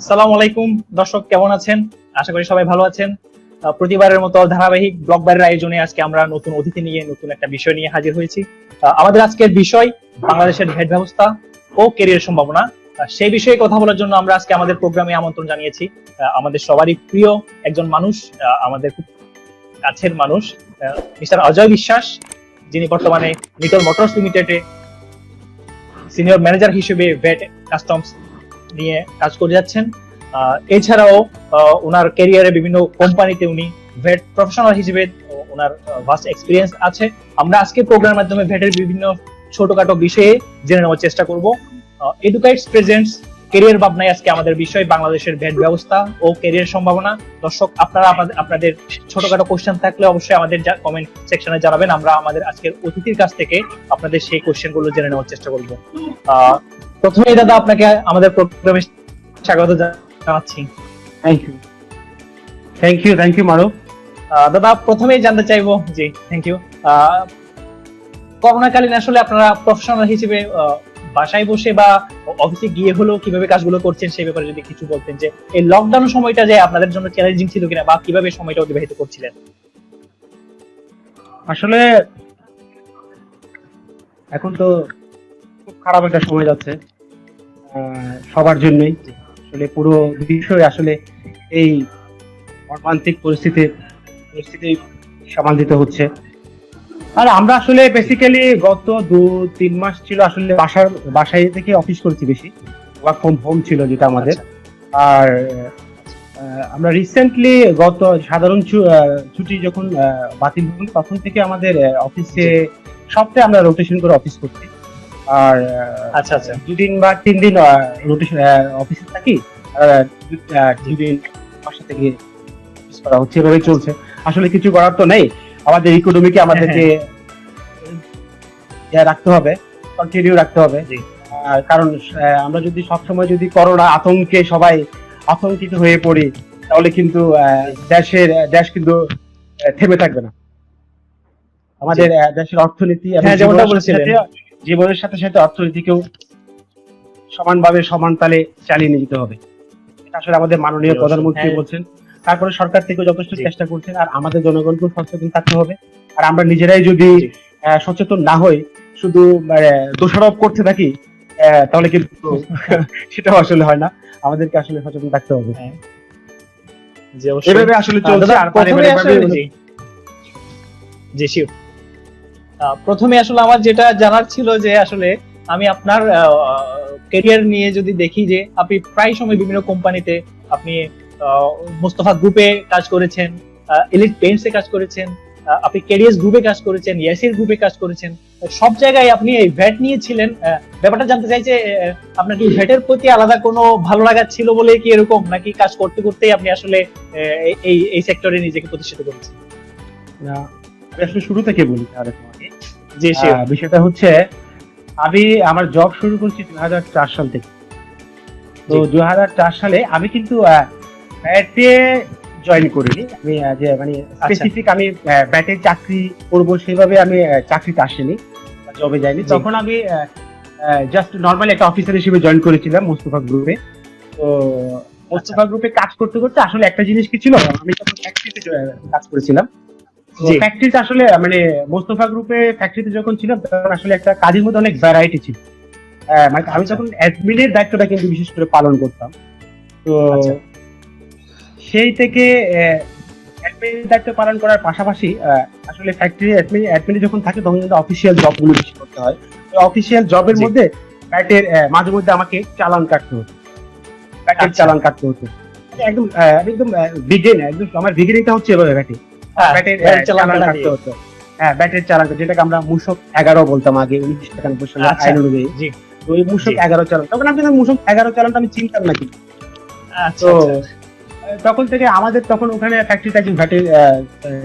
আসসালামু আলাইকুম দর্শক, কেমন আছেন? আশা করি সবাই ভালো আছেন। প্রতিবারের মতো ধারাবাহিক ব্লগ বাইরের আয়োজনে আজকে আমরা নতুন অতিথি নিয়ে নতুন একটা বিষয় নিয়ে হাজির হয়েছি। আমাদের আজকের বিষয় বাংলাদেশের ভ্যাট ব্যবস্থা ও ক্যারিয়ার সম্ভাবনা। সেই বিষয়ে কথা বলার জন্য আমরা আজকে আমাদের প্রোগ্রামে আমন্ত্রণ জানিয়েছি আমাদের সবারই প্রিয় একজন মানুষ, আমাদের খুব কাছের মানুষ, মিস্টার অজয় বিশ্বাস, যিনি বর্তমানে নিটল মোটরস লিমিটেডে সিনিয়র ম্যানেজার হিসেবে ভ্যাট কাস্টমস নিয়ে কাজ করে যাচ্ছেন। এছাড়াও ওনার ক্যারিয়ারে বিভিন্ন কোম্পানিতে উনি ভ্যাট প্রফেশনাল হিসেবে ওনার ভাস্ট এক্সপিরিয়েন্স আছে। আমরা আজকে প্রোগ্রামের মাধ্যমে ভ্যাটের বিভিন্ন ছোটখাটো বিষয়ে জেনে নেওয়ার চেষ্টা করব। এডুকেটস প্রেজেন্টস ক্যারিয়ার ভাবনায় আজকে আমাদের বিষয় বাংলাদেশের ভ্যাট ব্যবস্থা ও ক্যারিয়ার সম্ভাবনা। দর্শক, আপনারা আপনাদের ছোটখাটো কোশ্চেন থাকলে অবশ্যই আমাদের কমেন্ট সেকশনে জানাবেন। আমরা আমাদের আজকের অতিথির কাছ থেকে আপনাদের সেই কোশ্চেন গুলো জেনে নেওয়ার চেষ্টা করব। প্রথমেই দাদা, আপনাকে আমাদের প্রোগ্রামে স্বাগত জানাচ্ছি। থ্যাংক ইউ মারুফ। দাদা, প্রথমেই জানতে চাইবো, জি থ্যাংক ইউ, করোনাকালীন আসলে আপনারা প্রফেশনাল হিসেবে বাসায় বসে বা অফিসে গিয়ে হলেও কিভাবে কাজগুলো করছেন সেই ব্যাপারে যদি কিছু বলতেন, যে এই লকডাউন সময়টা যে আপনাদের জন্য চ্যালেঞ্জিং ছিল কিনা বা কিভাবে সময়টা অতিবাহিত করছিলেন। আসলে এখন তো খুব খারাপ একটা সময় যাচ্ছে সবার জন্যই। আসলে পুরো বিষয় আসলে এই মর্মান্তিক পরিস্থিতি সামাল দিতে হচ্ছে। আর আমরা আসলে বেসিক্যালি গত 2-3 মাস ছিল আসলে বাসায় থেকে অফিস করছি, বেশি ওয়ার্ক ফ্রম হোম ছিল যেটা আমাদের। আর আমরা রিসেন্টলি গত সাধারণ ছুটি যখন বাতিল হল তখন থেকে আমাদের অফিসে সপ্তাহে আমরা রোটেশন করে অফিস করছি। আর আচ্ছা 2 দিন বা 3 দিন রোটেশন অফিসে থাকি, আর 2 দিন বাসা থেকে অফিস করা হচ্ছে। এভাবেই চলছে। আসলে কিছু করার তো নেই, আমাদের ইকোনমিকে আমাদেরকে রাখতে হবে, কন্টিনিউ রাখতে হবে। কারণ আমরা যদি সবসময় যদি করোনা আতঙ্কে সবাই আতঙ্কিত হয়ে পড়ি, তাহলে কিন্তু দেশ কিন্তু থেমে থাকবে না। আমাদের দেশের অর্থনীতি জীবনের সাথে সাথে অর্থনীতিকেও সমানভাবে সমান তালে চালিয়ে নিয়ে যেতে হবে। এটা আসলে আমাদের মাননীয় প্রধানমন্ত্রী বলছেন, তারপরে সরকার থেকে যথেষ্ট চেষ্টা করছেন। আর আমাদের জনগণকেও সচেতন থাকতে হবে। আর আমরা নিজেরাই যদি সচেতন না হই, শুধু দোষারোপ করতে থাকি, তাহলে কিন্তু সেটাও আসলে হয় না। আমাদেরকে আসলে সচেতন থাকতে হবে। এভাবে আসলে চলছে। আর প্রথমে আসলে আমার যেটা জানার ছিল যে আসলে আমি আপনার ক্যারিয়ার নিয়ে যদি দেখি, যে আপনি প্রায় সময় বিভিন্ন কোম্পানিতে আপনি মোস্তফা গ্রুপে কাজ করেছেন, এলিট পেইন্টসে কাজ করেছেন, আপনি ক্যারিয়ার্স গ্রুপে কাজ করেছেন, ইয়াসির গ্রুপে কাজ করেছেন, সব জায়গায় আপনি এই ভ্যাট নিয়েছিলেন। ব্যাপারটা জানতে চাই যে আপনার কি ভ্যাটের প্রতি আলাদা কোনো ভালো লাগা ছিল বলে কি এরকম, নাকি কাজ করতে করতেই আপনি আসলে এই সেক্টরে নিজেকে প্রতিষ্ঠিত করেছেন? আমি আসলে শুরু থেকে বলি তাহলে তোমাকে। জি, বিষয়টা হচ্ছে আমি আমার জব শুরু করছি 2004 সাল থেকে। তো 2004 সালে আমি কিন্তু ভ্যাটে জয়েন করিনি। আমি যে মানে স্পেসিফিক আমি ব্যাটে চাকরি করব সেভাবে আমি চাকরিতে আসিনি, জবে যাইনি। তখন আমি জাস্ট নরমালি একটা অফিসার হিসেবে জয়েন করেছিলাম মোস্তফা গ্রুপে। তো মোস্তফা গ্রুপে কাজ করতে করতে আসলে একটা জিনিস কি ছিল, আমি তখন ফ্যাক্টরিতে কাজ করেছিলাম। ফ্যাক্টরিতে আসলে মানে মোস্তফা গ্রুপে ফ্যাক্টরিতে যখন ছিলাম তখন আসলে একটা কাজের মধ্যে অনেক ভ্যারাইটি ছিল। মানে আমি তখন অ্যাডমিনের দায়িত্বটা কিন্তু বিশেষ করে পালন করতাম। তো সেই থেকে অ্যাডমিনের দায়িত্ব পালন করার পাশাপাশি আসলে ফ্যাক্টরি অ্যাডমিনে যখন থাকে তখন কিন্তু অফিসিয়াল জবগুলো বেশি করতে হয়। তো অফিসিয়াল জবের মধ্যে ব্যাটের মাঝে মধ্যে আমাকে চালান কাটতে হতো, ব্যাটের চালান কাটতে হতো। একদম একদম আমার বিগিনিংটা হচ্ছে এভাবে ব্যাটের চালান কাটতে হতো। হ্যাঁ, ব্যাটের চালান, যেটাকে আমরা মূসক 11 বলতাম আগে 1991 সালে আইন অনুযায়ী। তো ওই মূসক 11 চালান, তখন আমি মূসক 11 চালানটা আমি চিনতাম না কিন্তু। তো তখন থেকে আমাদের তখন ওখানে ফ্যাক্টরিতে একজন ভ্যাটের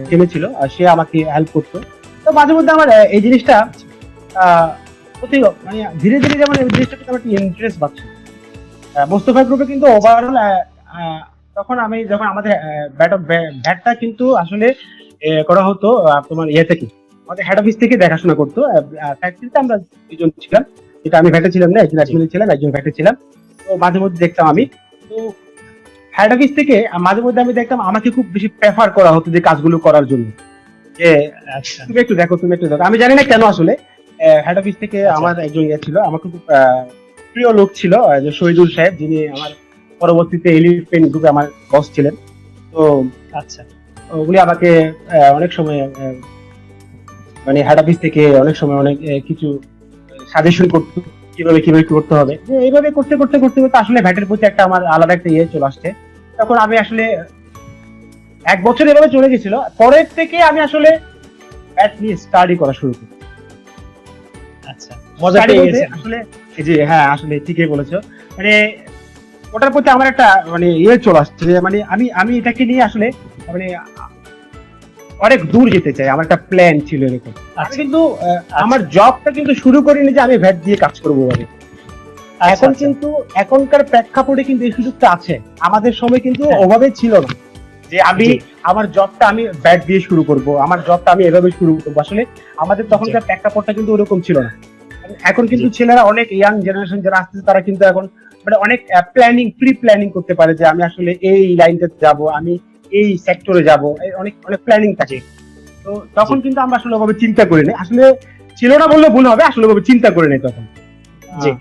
টিমে ছিল, আর সে আমাকে হেল্প করতো। তো মাঝে মধ্যে আমার এই জিনিসটা মানে ধীরে ধীরে যেমন এই জিনিসটা আমার ইন্টারেস্ট বাড়ছে। মোস্তফা গ্রুপে কিন্তু ওভারঅল তখন যখন আমাদের ভ্যাটটা কিন্তু আসলে করা হতো তোমার ইয়ে থেকে, আমাদের হেড অফিস থেকে দেখাশোনা করতো। ফ্যাক্টরিতে আমরা দুজন ছিলাম, যেটা আমি ভ্যাটে ছিলাম না, একজন অ্যাডমিনে ছিলাম, একজন ভ্যাটে ছিলাম। তো মাঝে মধ্যে দেখতাম আমি। তো হেড অফিস থেকে মাঝে মধ্যে আমি দেখতাম আমাকে খুব বেশি প্রেফার করা হতো যে কাজগুলো করার জন্য, যে আচ্ছা তুমি একটু দেখো, তুমি একটু দেখো। আমি জানি না কেন আসলে হেড অফিস থেকে আচ্ছা। আমার একজন ইয়ে ছিল, আমার খুব প্রিয় লোক ছিল, যে শহীদুল সাহেব, যিনি আমার পরবর্তীতে এলিফেন্ট গ্রুপে আমার বস ছিলেন। তো আচ্ছা ওগুলি আমাকে অনেক সময় মানে হেড অফিস থেকে অনেক সময় অনেক কিছু সাজেশন করতো কিভাবে কিভাবে কি করতে হবে। যে এইভাবে করতে করতে করতে করতে আসলে ভ্যাটের প্রতি একটা আমার আলাদা একটা ইয়ে চলে আসছে। তখন আমি আসলে 1 বছর এভাবে চলে গেছিল, পরের থেকে আমি আসলে ভ্যাট নিয়ে স্টাডি করা শুরু করি। আচ্ছা, মজা Study পেয়ে বলতে গেছেন। আসলে এই যে হ্যাঁ, আসলে ঠিকই বলেছো। মানে ওটার প্রতি আমার একটা মানে ইয়ে চলে আসছে, যে মানে আমি আমি এটাকে নিয়ে আসলে মানে অনেক দূর যেতে চাই, আমার একটা প্ল্যান ছিল এরকম। আমি আচ্ছা কিন্তু আমার জবটা কিন্তু শুরু করিনি যে আমি ভ্যাট দিয়ে কাজ করবো বলে। এখন আচ্ছা। কিন্তু এখনকার প্রেক্ষাপটে কিন্তু এই সুযোগটা আছে, আমাদের সময় কিন্তু হ্যাঁ। ওভাবে ছিল না যে আমি জি। আমার জবটা আমি ব্যাট দিয়ে শুরু করব, আমার জবটা আমি এভাবে শুরু করবো। আসলে আমাদের তখনকার প্রেক্ষাপটটা কিন্তু ওরকম ছিল না। এখন কিন্তু জি। ছেলেরা অনেক ইয়াং জেনারেশন যারা আসতেছে, তারা কিন্তু এখন মানে অনেক প্রি প্ল্যানিং করতে পারে যে আমি আসলে এই লাইনটাতে যাব, আমি এই সেক্টরে যাব, অনেক অনেক প্ল্যানিং থাকে। তো তখন কিন্তু আমরা আসলে ওভাবে চিন্তা করি না, আসলে ছিল না বললে ভুল হবে, আসলে ওভাবে চিন্তা করে নেই তখন। জি।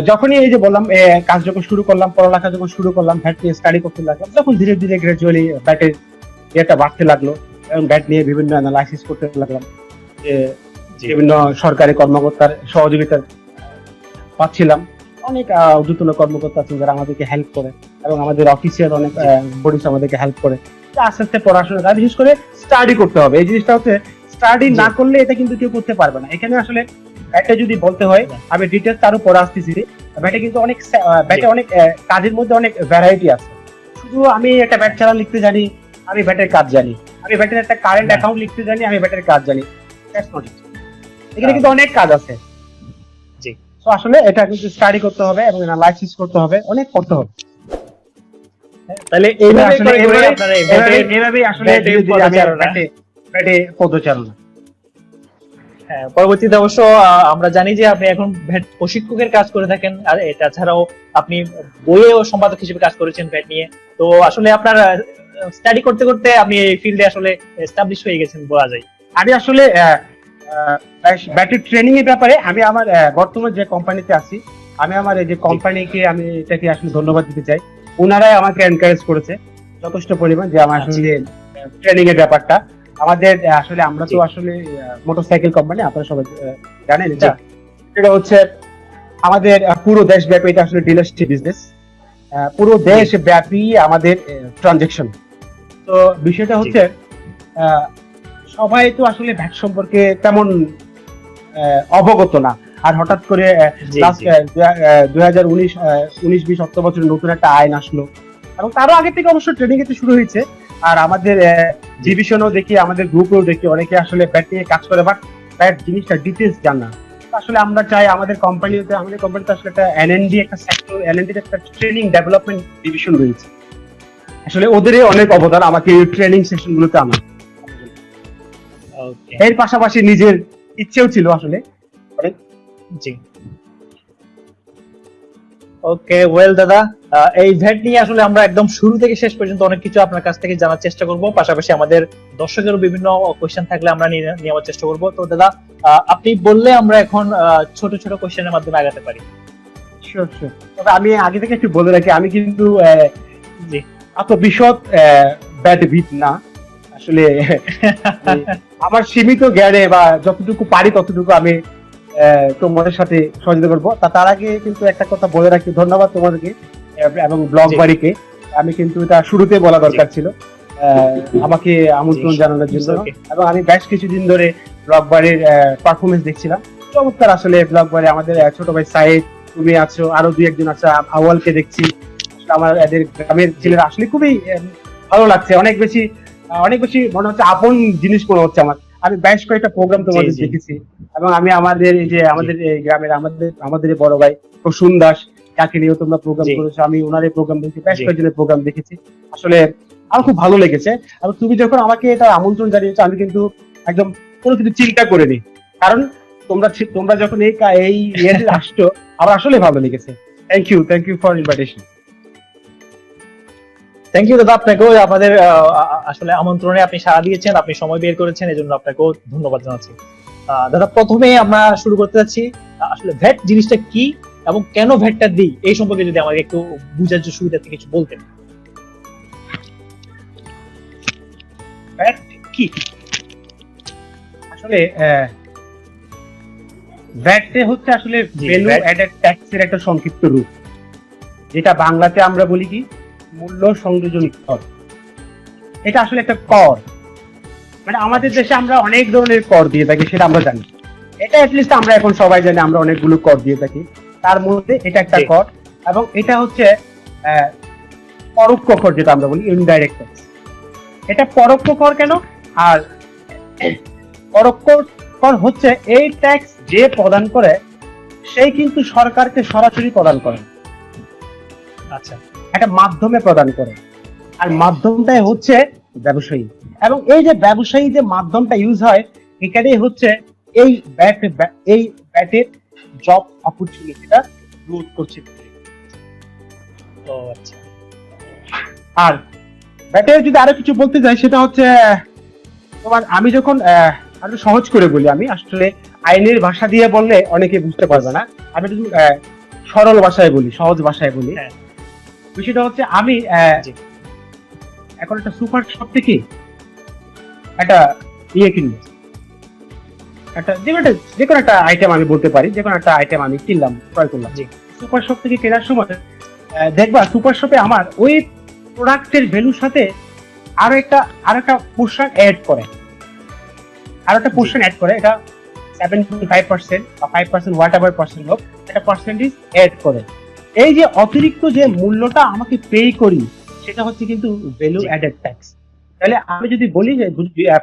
যখনই এই যে বললাম কাজ যখন শুরু করলাম, পড়ালেখা যখন শুরু করলাম, ব্যাট নিয়ে স্টাডি করতে লাগলাম, তখন ধীরে ধীরে গ্রাজুয়ালি ব্যাটের ইয়েটা বাড়তে লাগলো এবং ব্যাট নিয়ে বিভিন্ন অ্যানালাইসিস করতে লাগলাম, যে জি। বিভিন্ন সরকারি কর্মকর্তার সহযোগিতা পাচ্ছিলাম। অনেক ঊর্ধ্বতন কর্মকর্তা আছেন যারা আমাদেরকে হেল্প করে, এবং আমাদের অফিসিয়াল অনেক বডিস আমাদেরকে হেল্প করে। তো আস্তে আস্তে পড়াশোনা, আর বিশেষ করে স্টাডি করতে হবে। এই জিনিসটা হচ্ছে স্টাডি জি। না করলে এটা কিন্তু কেউ করতে পারবে না। এখানে আসলে ব্যাটে যদি বলতে হয়, আমি ডিটেলস আরো পরে আসতেছি। ব্যাটে কিন্তু অনেক ব্যাটে অনেক কাজের মধ্যে অনেক ভ্যারাইটি আছে। শুধু আমি একটা ব্যাট চালা লিখতে জানি, আমি ব্যাটের কাজ জানি, আমি ব্যাটের একটা কারেন্ট না। অ্যাকাউন্ট লিখতে জানি, আমি ব্যাটের কাজ জানি। That's not it. এখানে কিন্তু অনেক কাজ আছে। জি। তো আসলে এটা কিন্তু স্টাডি করতে হবে এবং অ্যানালাইসিস করতে হবে, অনেক করতে হবে। তাহলে এইভাবে আসলে করে করে আপনারা এই ব্যাটের এভাবেই আসলে ব্যাটে ধীরে ধীরে আমি পদচারণা। ব্যাটে পদচারণা। হ্যাঁ, পরবর্তীতে অবশ্য আমরা জানি যে আপনি এখন ভ্যাট প্রশিক্ষকের কাজ করে থাকেন, আর এটা ছাড়াও আপনি বইয়েও সম্পাদক হিসেবে কাজ করেছেন ভ্যাট নিয়ে। তো আসলে আপনার স্টাডি করতে করতে আপনি এই ফিল্ডে আসলে এস্টাবলিশ হয়ে গেছেন বলা যায়। আমি আসলে ব্যাটের ট্রেনিং এর ব্যাপারে আমি আমার বর্তমান যে কোম্পানিতে আছি, আমি আমার এই যে কোম্পানিকে আমি এটাকে আসলে ধন্যবাদ দিতে চাই। ওনারাই আমাকে এনকারেজ করেছে যথেষ্ট পরিমাণ, যে আমার আসলে ট্রেনিং এর ব্যাপারটা আমাদের আসলে আমরা তো আসলে মোটরসাইকেল কোম্পানি, আপনারা সবাই জানেন এটা। এটা হচ্ছে আমাদের পুরো দেশব্যাপী, এটা আসলে ডিলারশিপ বিজনেস, পুরো দেশব্যাপী আমাদের ট্রানজেকশন। তো বিষয়টা হচ্ছে সবাই তো আসলে ভ্যাট সম্পর্কে তেমন অবগত না। আর হঠাৎ করে জি, লাস্ট জি। 2019-20 অর্থ বছরে নতুন একটা আইন আসলো, এবং তারও আগে থেকে অবশ্য ট্রেনিং এতে শুরু হয়েছে। আর আমাদের ডিভিশনও দেখি, আমাদের গ্রুপেও দেখি অনেকে আসলে ব্যাট নিয়ে কাজ করে, বাট ব্যাট জিনিসটা ডিটেলস জানা। আসলে আমরা চাই আমাদের কোম্পানিতে আসলে একটা এনএনডি একটা সেক্টর, এনএনডি একটা ট্রেনিং ডেভেলপমেন্ট ডিভিশন রয়েছে। আসলে ওদেরই অনেক অবদান আমাকে এই ট্রেনিং সেশন গুলোতে আমার। ওকে। এর পাশাপাশি নিজের ইচ্ছেও ছিল আসলে অনেক। জি। ওকে, ওয়েল দাদা, এই ভ্যাট নিয়ে আসলে আমরা একদম শুরু থেকে শেষ পর্যন্ত অনেক কিছু আপনার কাছ থেকে জানার চেষ্টা করব। পাশাপাশি আমাদের দর্শকেরও বিভিন্ন কোশ্চেন থাকলে আমরা নেওয়ার চেষ্টা করব। তো দাদা, আপনি বললে আমরা এখন ছোট ছোট কোশ্চেনের মাধ্যমে আগাতে পারি। Sure sure. তবে আমি আগে থেকে একটু বলে রাখি, আমি কিন্তু জি। এত বিশদ ব্যাটবিদ না আসলে। আমার সীমিত জ্ঞানে বা যতটুকু পারি ততটুকু আমি তোমাদের সাথে সহযোগিতা করবো। তার আগে কিন্তু একটা কথা বলে রাখি, ধন্যবাদ তোমাদেরকে এবং ব্লগ জি। বাড়িকে। আমি কিন্তু এটা শুরুতে বলা দরকার ছিল আমাকে আমন্ত্রণ জানানোর জন্য। Okay. এবং আমি বেশ কিছুদিন ধরে ব্লগ বাড়ির পারফরমেন্স দেখছিলাম, চমৎকার আসলে ব্লগ বাড়ি। আমাদের ছোট ভাই সাইদ, তুমি আছো, আরো দুই একজন আছে, আওয়ালকে দেখছি। আসলে আমার এদের গ্রামের ছেলেরা আসলে খুবই ভালো লাগছে, অনেক বেশি মনে হচ্ছে আপন জিনিস মনে হচ্ছে আমার। আমি বেশ কয়েকটা প্রোগ্রাম তোমাদের জি। দেখেছি, এবং আমি আমাদের এই যে আমাদের এই গ্রামের আমাদের এই বড় ভাই প্রসূন দাস, যাকে নিয়েও তোমরা প্রোগ্রাম জি। করেছো, আমি ওনার প্রোগ্রাম দেখেছি, বেশ জি। কয়েকজনের প্রোগ্রাম দেখেছি। আসলে আমার খুব ভালো লেগেছে। এবং তুমি যখন আমাকে এটা আমন্ত্রণ জানিয়েছো, আমি কিন্তু একদম কোনো কিছু চিন্তা করিনি, কারণ তোমরা যখন এই ইয়েতে আসছো, আমার আসলে ভালো লেগেছে। Thank you for invitation. Thank you দাদা, আপনাকেও আমাদের আসলে আমন্ত্রণে আপনি সাড়া দিয়েছেন, আপনি সময় বের করেছেন, এজন্য আপনাকেও ধন্যবাদ জানাচ্ছি। দাদা, প্রথমে আমরা শুরু করতে যাচ্ছি আসলে ভ্যাট জিনিসটা কি এবং কেন ভ্যাটটা দিই, এই সম্পর্কে যদি আমাকে একটু বুঝার সুবিধার্থে কিছু বলতেন। ভ্যাট কি আসলে? ভ্যাট হচ্ছে আসলে ভ্যালু অ্যাডেড ট্যাক্সের একটা সংক্ষিপ্ত রূপ, যেটা বাংলাতে আমরা বলি কি মূল্য সংযোজন কর। এটা আসলে একটা কর, মানে আমাদের দেশে আমরা অনেক ধরনের কর দিয়ে থাকি, সেটা আমরা জানি। এটা অ্যাটলিস্ট আমরা এখন সবাই জানি আমরা অনেকগুলো কর দিয়ে থাকি, তার মধ্যে এটা একটা কর। এবং এটা হচ্ছে পরোক্ষ কর, যেটা আমরা বলি ইনডাইরেক্ট ট্যাক্স। এটা পরোক্ষ কর কেন? আর পরোক্ষ কর হচ্ছে এই ট্যাক্স যে প্রদান করে সেই কিন্তু সরকারকে সরাসরি প্রদান করে, আচ্ছা, একটা মাধ্যমে প্রদান করে, আর মাধ্যমটাই হচ্ছে ব্যবসায়ী। এবং এই যে ব্যবসায়ী যে মাধ্যমটা ইউজ হয়, এখানেই হচ্ছে এই ব্যাটের জব অপরচুনিটিটা গ্রোথ করছে। আচ্ছা, আর ব্যাটের যদি আরো কিছু বলতে যাই, সেটা হচ্ছে তোমার, আমি যখন আরো সহজ করে বলি, আমি আসলে আইনের ভাষা দিয়ে বললে অনেকে বুঝতে পারবে না, আমি যদি সরল ভাষায় বলি, সহজ ভাষায় বলি, বিষয়টা হচ্ছে আমি এখন একটা সুপার শপ থেকে একটা কিনবো, একটা যে কোনো একটা আইটেম আমি বলতে পারি, যে কোনো একটা আইটেম আমি কিনলাম, ক্রয় করলাম। সুপার শপ থেকে কেনার সময় দেখবা সুপার শপে আমার ওই প্রোডাক্টের ভ্যালুর সাথে আরো একটা পোর্শন অ্যাড করে, এটা 7.5% বা 5% হোয়াট এভার পার্সেন্ট হোক, একটা পার্সেন্টেজ অ্যাড করে। এই যে অতিরিক্ত যে মূল্যটা আমাকে পে করি, সেটা হচ্ছে কিন্তু ভ্যালু অ্যাডেড ট্যাক্স। তাহলে আমি যদি বলি যে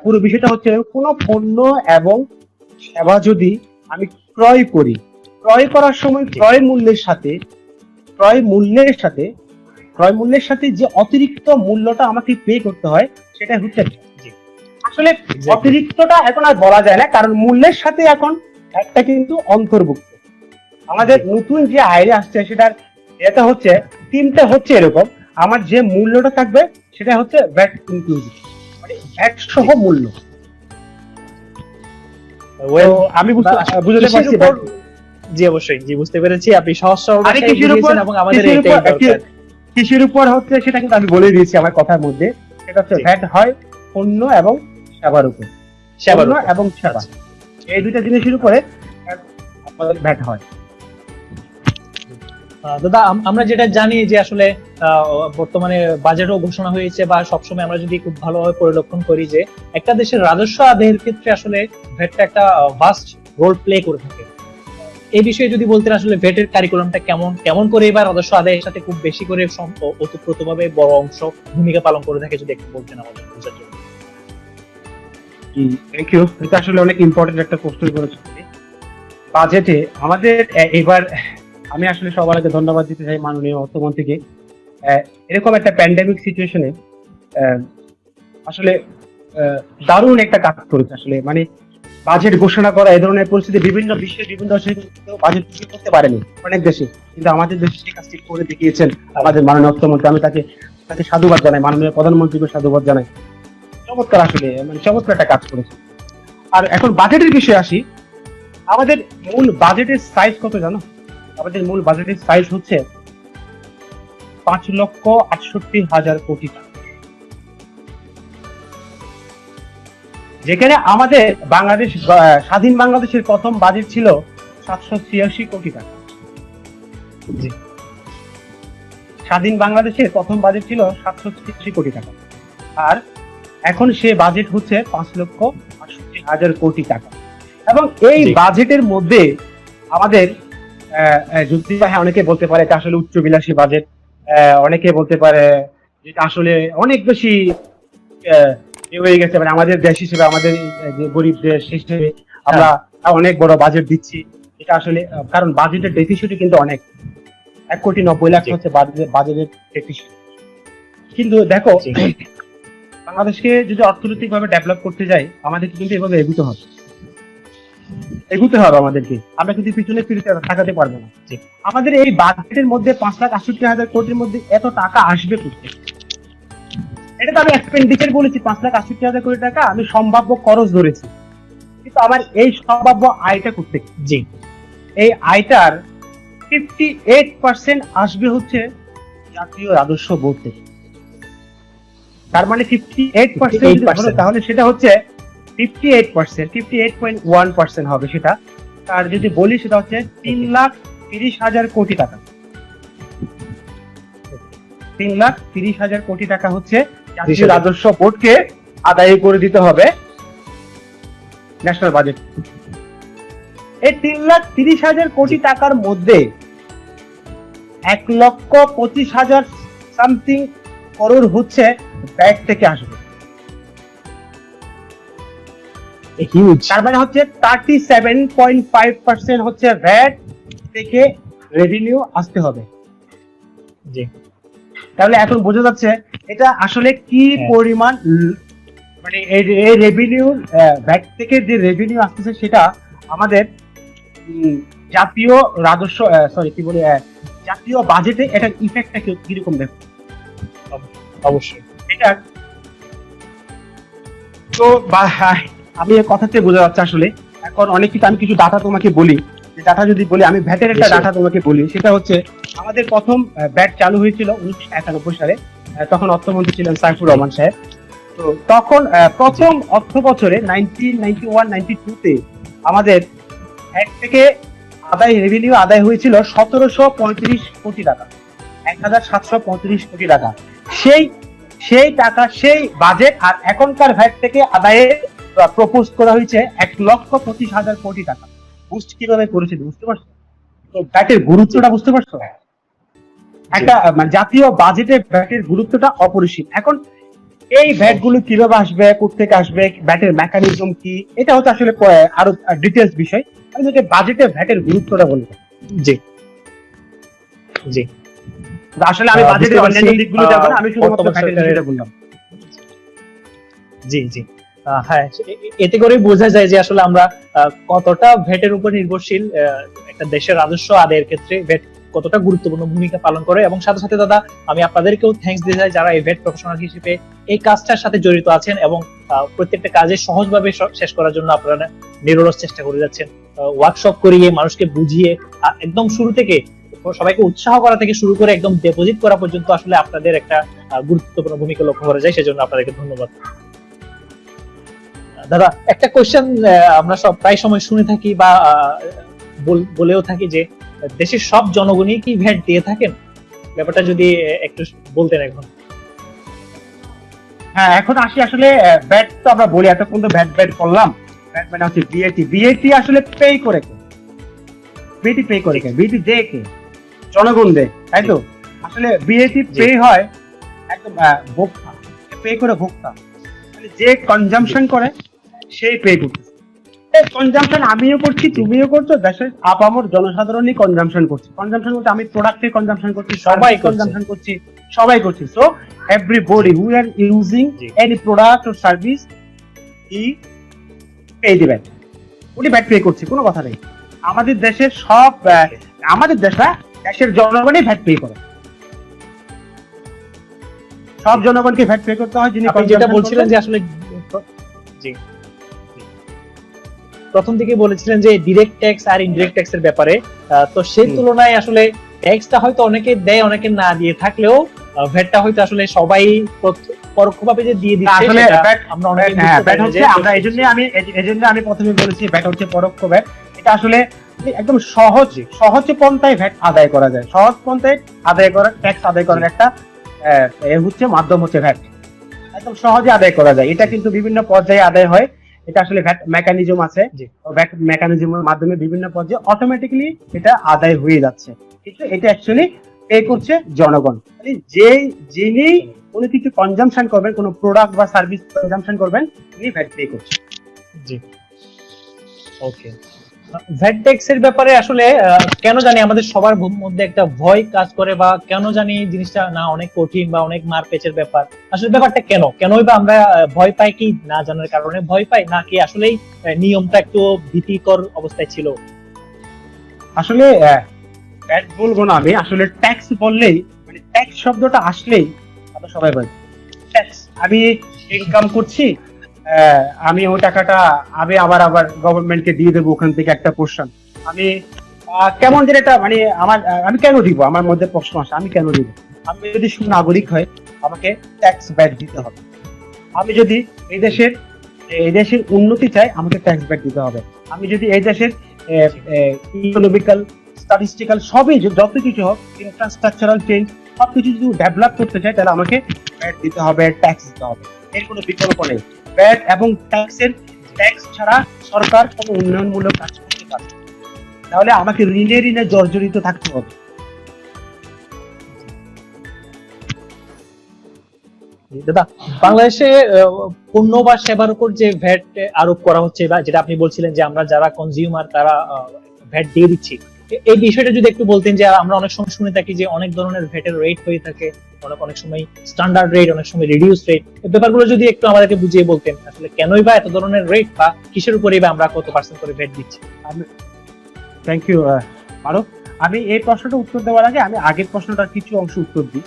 পুরো বিষয়টা হচ্ছে কোনো পণ্য এবং সেবা যদি আমি ক্রয় করি, ক্রয় করার সময় ক্রয় মূল্যের সাথে যে অতিরিক্ত মূল্যটা আমাকে পে করতে হয়, সেটা হচ্ছে আসলে অতিরিক্তটা এখন আর বলা যায় না, কারণ মূল্যের সাথে এখন একটা কিন্তু অন্তর্ভুক্ত। আমাদের নতুন যে আইনে আসছে সেটার এটা হচ্ছে তিনটা হচ্ছে এরকম, আমার যে মূল্যটা থাকবে সেটা হচ্ছে ভ্যাট ইনক্লুসিভ, মানে ভ্যাট সহ মূল্য। আমি বুঝতে পারছি। জি অবশ্যই, জি বুঝতে পেরেছি, আপনি সহজ সরল ভাষায় বুঝিয়েছেন এবং আমাদের এটাই দরকার। কৃষির উপর হচ্ছে সেটা কিন্তু আমি বলে দিয়েছি আমার কথার মধ্যে, সেটা হচ্ছে ভ্যাট হয় পণ্য এবং সেবার উপর, এবং সেবা, এই দুইটা জিনিসের উপরে আমাদের ভ্যাট হয়। দাদা, আমরা যেটা জানি যে আসলে বর্তমানে বাজেটও ঘোষণা হয়েছে, বা সবসময় আমরা যদি খুব ভালোভাবে পরিলক্ষণ করি যে একটা দেশের রাজস্ব আদায়ের ক্ষেত্রে আসলে ভ্যাটটা একটা ভাস্ট রোল প্লে করে থাকে। এই বিষয়ে যদি বলতেন আসলে ভ্যাটের কারিকুলামটা কেমন করে এবার রাজস্ব আদায়ের সাথে খুব বেশি করে ওতপ্রোতভাবে বড় অংশ ভূমিকা পালন করে থাকে, যদি একটু বলতেন আমাদের বোঝার জন্য। থ্যাংক ইউ, এটা আসলে অনেক ইম্পর্টেন্ট একটা কোশ্চেন করেছেন। বাজেটে আমাদের এবার আমি আসলে সবার আগে ধন্যবাদ দিতে চাই মাননীয় অর্থমন্ত্রীকে। এরকম একটা প্যান্ডেমিক সিচুয়েশনে আসলে দারুণ একটা কাজ করেছে। আসলে মানে বাজেট ঘোষণা করা, এই ধরনের পরিস্থিতি বিভিন্ন বিশ্বের বিভিন্ন দেশে বাজেট করতে পারেনি অনেক দেশে, কিন্তু আমাদের দেশে সেই কাজটি করে দেখিয়েছেন আমাদের মাননীয় অর্থমন্ত্রী। আমি তাকে সাধুবাদ জানাই, মাননীয় প্রধানমন্ত্রীকে সাধুবাদ জানাই। চমৎকার, আসলে মানে চমৎকার একটা কাজ করেছে। আর এখন বাজেটের বিষয়ে আসি। আমাদের মূল বাজেটের সাইজ কত জানো? আমাদের মূল বাজেটের সাইজ হচ্ছে 5,68,000 কোটি টাকা, যেখানে আমাদের বাংলাদেশ স্বাধীন বাংলাদেশের প্রথম বাজেট ছিল 786 কোটি টাকা। স্বাধীন বাংলাদেশের প্রথম বাজেট ছিল 786 কোটি টাকা, আর এখন সে বাজেট হচ্ছে 5,68,000 কোটি টাকা। এবং এই বাজেটের মধ্যে আমাদের অনেকে বলতে পারে এটা আসলে উচ্চবিলাসী বাজেট, অনেকে বলতে পারে যেটা আসলে অনেক বেশি হয়ে গেছে, মানে আমাদের দেশ হিসেবে, আমাদের যে গরিব দেশ হিসেবে আমরা অনেক বড় বাজেট দিচ্ছি। এটা আসলে কারণ বাজেটের ডেফিসিট কিন্তু অনেক, 1,90,00,000 হচ্ছে বাজেটের ডেফিসিট। কিন্তু দেখো, বাংলাদেশকে যদি অর্থনৈতিক ভাবে ডেভেলপ করতে যাই, আমাদেরকে কিন্তু এভাবে এগুতে হবে আমাদেরকে। আমরা কিন্তু পিছনে ফিরে তাকাতে পারবো না। আমাদের এই বাজেটের মধ্যে 5,68,000 কোটির মধ্যে এত টাকা আসবে কোথায়? এটা তো আমি এক্সপেন্ডিচার বলেছি 5,68,000 কোটি টাকা আমি সম্ভাব্য খরচ ধরেছি, কিন্তু আমার এই সম্ভাব্য আয়টা করতে জি এই আয়টার 58% আসবে হচ্ছে জাতীয় রাজস্ব বোর্ড থেকে। তার মানে 58% যদি ধরো, তাহলে সেটা হচ্ছে 58.1% হবে সেটা। আর যদি বলি সেটা হচ্ছে 3,30,000 কোটি টাকা। 3,30,000 কোটি টাকা হচ্ছে জাতীয় রাজস্ব বোর্ডকে আদায় করে দিতে হবে ন্যাশনাল বাজেট। এই 3,30,000 কোটি টাকার মধ্যে 1,25,000 সামথিং করোড় হচ্ছে ব্যাট থেকে আসবে। হিউজ। তার মানে হচ্ছে 37.5% হচ্ছে ভ্যাট থেকে রেভিনিউ আসতে হবে। জি তাহলে এখন বোঝা যাচ্ছে এটা আসলে কি পরিমাণ, মানে এই রেভিনিউ, ভ্যাট থেকে যে রেভিনিউ আসতেছে সেটা আমাদের জাতীয় রাজস্ব জাতীয় বাজেটে এটার ইফেক্টটা কিরকম দেখো। অবশ্যই এটা তো আমি এই কথাতে বোঝা যাচ্ছে আসলে এখন অনেক কিছু, আমি কিছু ডাটা তোমাকে বলি, যে ডাটা যদি বলি আমি ভ্যাটের একটা ডাটা তোমাকে বলি, সেটা হচ্ছে আমাদের প্রথম ভ্যাট চালু হয়েছিল 1991 সালে, তখন অর্থমন্ত্রী ছিলেন সাইফুর রহমান সাহেব। তো তখন প্রথম অর্থ বছরে 1991-92 আমাদের ভ্যাট থেকে রেভিনিউ আদায় হয়েছিল 1,735 কোটি টাকা, 1,735 কোটি টাকা। সেই টাকা, সেই বাজেট আর এখনকার ভ্যাট থেকে আদায়ে প্রপোজ করা হয়েছে 1,25,000 কোটি টাকা। বুস্ট কিভাবে করেছে বুঝতে পারছো? তো ভ্যাটের গুরুত্বটা বুঝতে পারছো? একটা জাতীয় বাজেটে ভ্যাটের গুরুত্বটা অপরিসীম। এখন এই ভ্যাট গুলো কিভাবে আসবে, কোথেকে আসবে, ভ্যাটের মেকানিজম কি, এটা হচ্ছে আসলে আরো ডিটেলস বিষয়। আমি যদি বাজেটে ভ্যাটের গুরুত্বটা বলবো। জি জি আসলে আমি বাজেটের অন্যান্য দিকগুলো যাব না, আমি শুধুমাত্র ভ্যাটের বিষয়টা বললাম। জি জি হ্যাঁ, এতে করে বোঝা যায় যে আসলে আমরা কতটা ভ্যাটের উপর নির্ভরশীল। একটা দেশের রাজস্ব আদায়ের ক্ষেত্রে ভ্যাট কতটা গুরুত্বপূর্ণ ভূমিকা পালন করে। এবং সাথে সাথে দাদা আমি আপনাদেরকেও থ্যাঙ্কস দিতে চাই যারা এই ভ্যাট প্রফেশনাল হিসেবে এই কাজটার সাথে জড়িত আছেন এবং প্রত্যেকটা কাজে সহজভাবে শেষ করার জন্য আপনারা নিরলস চেষ্টা করে যাচ্ছেন। ওয়ার্কশপ করিয়ে মানুষকে বুঝিয়ে একদম শুরু থেকে সবাইকে উৎসাহ করা থেকে শুরু করে একদম ডিপোজিট করা পর্যন্ত আসলে আপনাদের একটা গুরুত্বপূর্ণ ভূমিকা লক্ষ্য করা যায়। সেজন্য আপনাদেরকে ধন্যবাদ। দাদা একটা কোশ্চেন আমরা সব প্রায় সময় শুনে থাকি বা বলেও থাকি যে দেশের সব জনগণই কি ভ্যাট দিয়ে থাকেন? ব্যাপারটা যদি একটু বলতেন এখন। হ্যাঁ, এখন আসি আসলে ভ্যাট তো আমরা বলি এতক্ষণ তো ভ্যাট করলাম। ভ্যাট মানে হচ্ছে বিএটি আসলে পে করে কে? বিএটি পে করে কে? বিএটি দেয় কে? জনগণ দেয়, তাই তো? আসলে বিএটি পে হয় একদম ভোক্তা, পে করে ভোক্তা, মানে যে কনজাম্পশন করে সেই পে করতেছে। এই কনজাম্পশন আমিও করছি, তুমিও করছো, দেশের আপামর জনসাধারণই কনজাম্পশন করছে। কনজাম্পশন বলতে আমি প্রোডাক্টের কনজাম্পশন করছি, সবাই কনজাম্পশন করছি, সবাই করছি। So everybody who are using any product or service he pay the VAT, উনি VAT পে করছে, কোনো কথা নেই। আমাদের দেশের সব আমাদের দেশের জনগণই VAT পে করে, সব জনগণকে VAT পে করতে হয়। যিনি যেটা বলছিলেন যে আসলে জি প্রথম দিকে বলেছিলেন যে ডিরেক্ট ট্যাক্স আর ইনডিরেক্ট ট্যাক্স এর ব্যাপারে, তো সেই তুলনায় আসলে ট্যাক্সটা হয়তো অনেকে দেয়, অনেকে না দিয়ে থাকলেও ভ্যাটটা হয়তো আসলে সবাই পরোক্ষভাবে যে দিয়ে দিচ্ছে আসলে আমরা অনেকে ভ্যাট হচ্ছে, আমরা এইজন্য আমি প্রথমে বলেছি ভ্যাট হচ্ছে পরোক্ষ ভ্যাট। এটা আসলে একদম সহজ পন্থায় ভ্যাট আদায় করা যায়, সহজ পন্থায় আদায় করার, ট্যাক্স আদায় করার একটা হচ্ছে মাধ্যম হচ্ছে ভ্যাট, একদম সহজে আদায় করা যায়। এটা কিন্তু বিভিন্ন পর্যায়ে আদায় হয়, এটা আসলে ভ্যাট মেকানিজম আছে, ভ্যাট মেকানিজমের মাধ্যমে বিভিন্ন পর্যায়ে অটোমেটিক্যালি এটা আদায় হয়ে যাচ্ছে। কিন্তু এটা অ্যাকচুয়ালি পে করছে জনগণ, মানে যিনি কোনো কিছু কনজাম্পশন করবেন, কোনো প্রোডাক্ট বা সার্ভিস কনজাম্পশন করবেন, তিনি ভ্যাট পে করছেন। জি ওকে। ভ্যাট ট্যাক্স এর ব্যাপারে আসলে কেন জানি আমাদের সবার মধ্যে একটা ভয় কাজ করে, বা কেন জানি জিনিসটা না অনেক কঠিন বা অনেক মারপেচের ব্যাপার। আসলে ব্যাপারটা কেনই বা আমরা ভয় পাই? কি না জানার কারণে ভয় পাই, নাকি আসলেই নিয়মটা একটু ভীতিকর অবস্থায় ছিল? আসলে ভ্যাট বলবো না আমি, আসলে ট্যাক্স বললেই, মানে ট্যাক্স শব্দটা আসলেই আমরা সবাই বলি ট্যাক্স আমি ইনকাম করছি, আমি ওই টাকাটা আমি আবার গভর্নমেন্টকে দিয়ে দেবো ওখান থেকে একটা পোর্শন। আমি কেমন যেন এটা মানে আমার আমি কেন দিব, আমার মধ্যে প্রশ্ন আসে আমি কেন দিব। আমি যদি সুনাগরিক হয় আমাকে ট্যাক্স ব্যাক দিতে হবে। আমি যদি এই দেশের উন্নতি চাই আমাকে ট্যাক্স ব্যাক দিতে হবে। আমি যদি এই দেশের ইকোনমিক্যাল স্ট্যাটিস্টিক্যাল সবই যত কিছু হোক, ইনফ্রাস্ট্রাকচারাল চেঞ্জ সবকিছু যদি ডেভেলপ করতে চাই তাহলে আমাকে ব্যাট দিতে হবে, ট্যাক্স দিতে হবে। এর কোনো বিকল্প নেই। ব্যাট এবং ট্যাক্স ছাড়া সরকার কোনো উন্নয়নমূলক কাজ করতে পারবে না। তাহলে আমাকে ঋণে জর্জরিত থাকতে হবে। দাদা, বাংলাদেশে পণ্য বা সেবার উপর যে ভ্যাট আরোপ করা হচ্ছে বা যেটা আপনি বলছিলেন যে আমরা যারা কনজিউমার তারা ভ্যাট দিয়ে দিচ্ছি, এই বিষয়টা যদি একটু বলতেন। যে আমরা অনেক সময় শুনে থাকি যে অনেক ধরনের ভ্যাটের রেট হয়ে থাকে, অনেক সময় স্ট্যান্ডার্ড রেট, অনেক সময় রিডিউস রেট। এই ব্যাপারগুলো যদি একটু আমাদেরকে বুঝিয়ে বলতেন, আসলে কেনই বা এত ধরনের রেট বা কিসের উপরেই বা আমরা কত পার্সেন্ট করে ভ্যাট দিচ্ছি। থ্যাংক ইউ মারুফ। আমি এই প্রশ্নটা উত্তর দেওয়ার আগে আমি আগের প্রশ্নটার কিছু অংশ উত্তর দিই।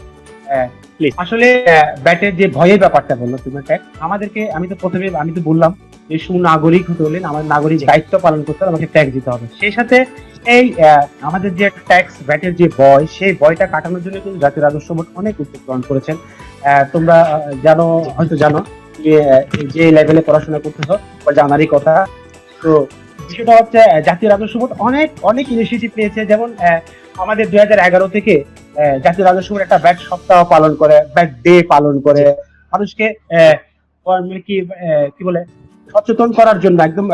আসলে ব্যাটের যে ভয়ের ব্যাপারটা বললো তুমি, ট্যাক্স আমাদেরকে, আমি তো বললাম যে সুনাগরিক হতে হলে আমার নাগরিক দায়িত্ব পালন করতে হলে আমাকে ট্যাক্স দিতে হবে। সেই সাথে এই আমাদের যে ট্যাক্স ব্যাটের যে ভয়, সেই ভয়টা কাটানোর জন্য কিন্তু জাতীয় রাজস্ব বোর্ড অনেক উদ্যোগ গ্রহণ করেছেন। তোমরা হয়তো জানো যে লেভেলে পড়াশোনা করতেছো জানারই কথা। তো বিষয়টা হচ্ছে জাতীয় রাজস্ব বোর্ড অনেক ইনিশিয়েটিভ নিয়েছে। যেমন আমাদের 2011 থেকে জাতীয় রাজস্ব বোর্ড একটা ব্যাট সপ্তাহ পালন করে, ব্যাট ডে পালন করে, মানুষকে কি বলে সচেতন করার জন্য, একদম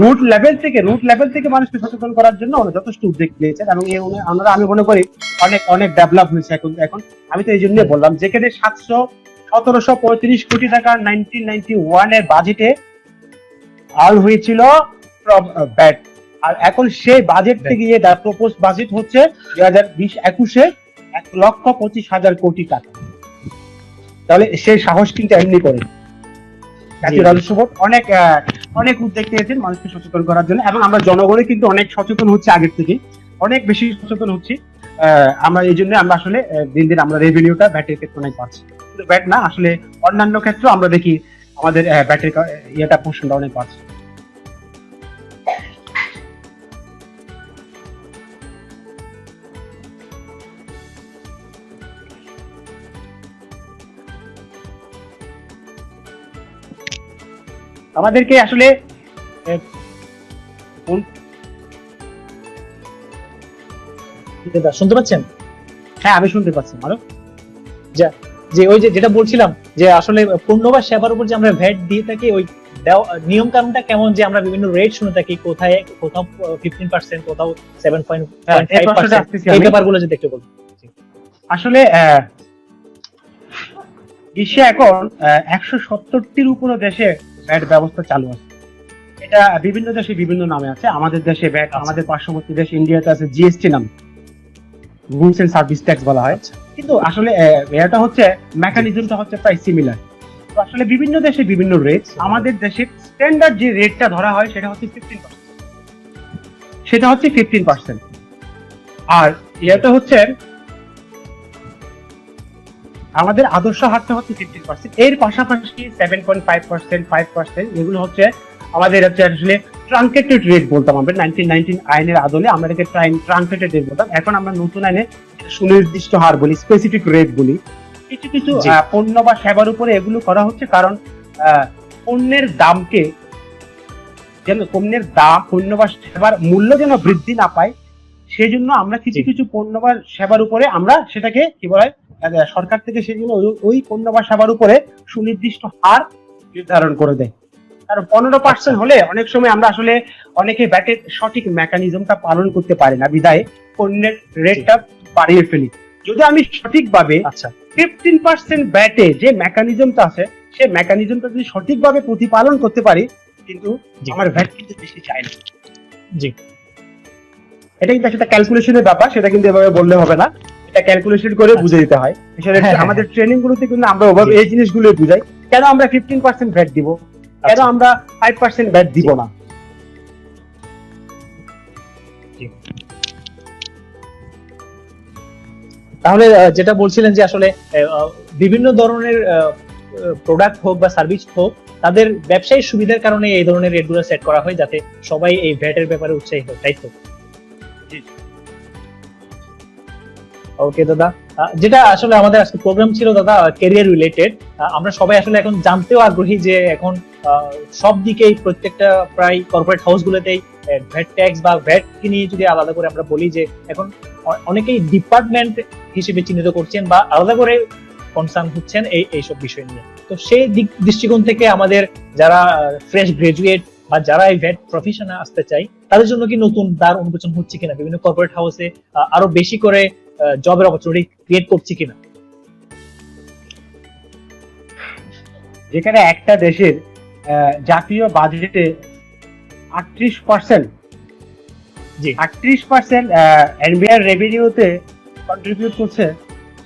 রুট লেভেল থেকে মানুষকে সচেতন করার জন্য যথেষ্ট উদ্যোগ নিয়েছেন। এবং আমি মনে করি অনেক ডেভেলপ হয়েছে এখন। আমি তো এই জন্য বললাম, যেখানে 1735 কোটি টাকা 1991 এর বাজেটে আল হয়েছিল ব্যাট, আর এখন সেই বাজেট থেকে প্রপোজ বাজেট হচ্ছে 2020-21 1,25,000 কোটি টাকা। তাহলে সেই সাহস কিন্তু এমনি করে জাতীয় রাজস্ব বোর্ড অনেক উদ্যোগ নিয়েছেন মানুষকে সচেতন করার জন্য। এবং আমরা জনগণে কিন্তু অনেক সচেতন হচ্ছে, আগের থেকে অনেক বেশি সচেতন হচ্ছি। আমরা এই জন্য আমরা আসলে দিন দিন আমরা রেভিনিউটা ব্যাটের ক্ষেত্রে অনেক পাচ্ছি। কিন্তু ব্যাট না, আসলে অন্যান্য ক্ষেত্রে আমরা দেখি আমাদের ব্যাটের ইয়েটা পোর্শনটা অনেক পাচ্ছি। আমাদেরকে আসলে শুনতে পাচ্ছেন? হ্যাঁ, আমি শুনতে পাচ্ছি মারুফ। যে ওই যেটা বলছিলাম যে আসলে পণ্য বা সেবার উপর যে আমরা ভ্যাট দিয়ে থাকি, ওই নিয়ম কানুনটা কেমন, যে আমরা বিভিন্ন রেট শুনে থাকি, কোথাও 15%, কোথাও 7.5%, এই ব্যাপারগুলো যদি একটু বলুন। আসলে বিশ্বে এখন 170টির উপরে দেশে ভ্যাট ব্যবস্থা চালু আছে। এটা বিভিন্ন দেশে বিভিন্ন নামে আছে। আমাদের দেশে ভ্যাট, আমাদের পার্শ্ববর্তী দেশ ইন্ডিয়াতে আছে জিএসটি নাম, গুডস এন্ড সার্ভিস ট্যাক্স বলা হয়। কিন্তু আসলে এটা হচ্ছে মেকানিজমটা হচ্ছে প্রায় সিমিলার। তো আসলে বিভিন্ন দেশে বিভিন্ন রেট। আমাদের দেশে স্ট্যান্ডার্ড যে রেটটা ধরা হয় সেটা হচ্ছে 15%। আর এটা হচ্ছে আমাদের আদর্শ হারটা হচ্ছে 15%। এর পাশাপাশি 7.5%, 5% এগুলো হচ্ছে আমাদের আসলে ট্রাঙ্কেটেড রেট বলতাম। আমরা 1919 আইনের আদলে আমরা এটাকে ট্রাঙ্কেটেড রেট বলতাম। এখন আমরা নতুন আইনে সুনির্দিষ্ট হার বলি, স্পেসিফিক রেট বলি। কিছু পণ্য বা সেবার উপরে এগুলো করা হচ্ছে, কারণ পণ্যের দামকে যেন পণ্য বা সেবার মূল্য যেন বৃদ্ধি না পায়, সেই জন্য আমরা কিছু পণ্য বা সেবার উপরে আমরা সেটাকে কি বলা হয়, সরকার থেকে সেজন্য ওই পণ্য বা সেবার উপরে সুনির্দিষ্ট হার নির্ধারণ করে দেয়। কারণ 15% হলে অনেক সময় আমরা আসলে অনেকে ব্যাটের সঠিক মেকানিজমটা পালন করতে পারি না, বিধায় পণ্যের রেটটা বাড়িয়ে ফেলি। যদি আমি সঠিকভাবে 15% ব্যাটে যে মেকানিজমটা আছে, সেই মেকানিজমটা যদি সঠিকভাবে প্রতিপালন করতে পারি, কিন্তু আমার ভ্যাট কিন্তু বেশি চাই না। জি, এটা কিন্তু একটা ক্যালকুলেশনের ব্যাপার, সেটা কিন্তু এভাবে বললে হবে না, এটা ক্যালকুলেশন করে বুঝে দিতে হয়। আমাদের ট্রেনিং গুলোতে কিন্তু আমরা ওভাবে এই জিনিসগুলো বুঝাই, কেন আমরা 15% ভ্যাট দিব, কেন আমরা 5% ভ্যাট দিব না। তাহলে যেটা বলছিলেন যে আসলে বিভিন্ন ধরনের প্রোডাক্ট হোক বা সার্ভিস হোক, তাদের ব্যবসায়ী সুবিধার কারণে এই ধরনের রেটগুলো সেট করা হয়, যাতে সবাই এই ভ্যাটের ব্যাপারে উৎসাহী হয়, তাই তো? ওকে দাদা, যেটা আসলে আমাদের আজকে প্রোগ্রাম ছিল দাদা ক্যারিয়ার রিলেটেড। আমরা সবাই আসলে এখন জানতেও আগ্রহী যে এখন সব দিকেই প্রত্যেকটা প্রায় কর্পোরেট হাউস গুলোতেই ভ্যাট ট্যাক্স বা ভ্যাট কে নিয়ে যদি আলাদা করে আমরা বলি যে এখন অনেকেই ডিপার্টমেন্ট হিসেবে চিহ্নিত করছেন বা আলাদা করে কনসার্ন হচ্ছেন এইসব বিষয় নিয়ে। তো সেই দৃষ্টিকোণ থেকে আমাদের যারা ফ্রেশ গ্রাজুয়েট বা যারা এই ভ্যাট প্রফেশনে আসতে চাই, তাদের জন্য কি নতুন দ্বার উন্মোচন হচ্ছে কিনা, বিভিন্ন কর্পোরেট হাউসে আরো বেশি করে জবের অপরচুনিটি ক্রিয়েট করছে কিনা? যেখানে একটা দেশের জাতীয় বাজেটে 38% জি 38% এনবিআর রেভিনিউতে কন্ট্রিবিউট করছে,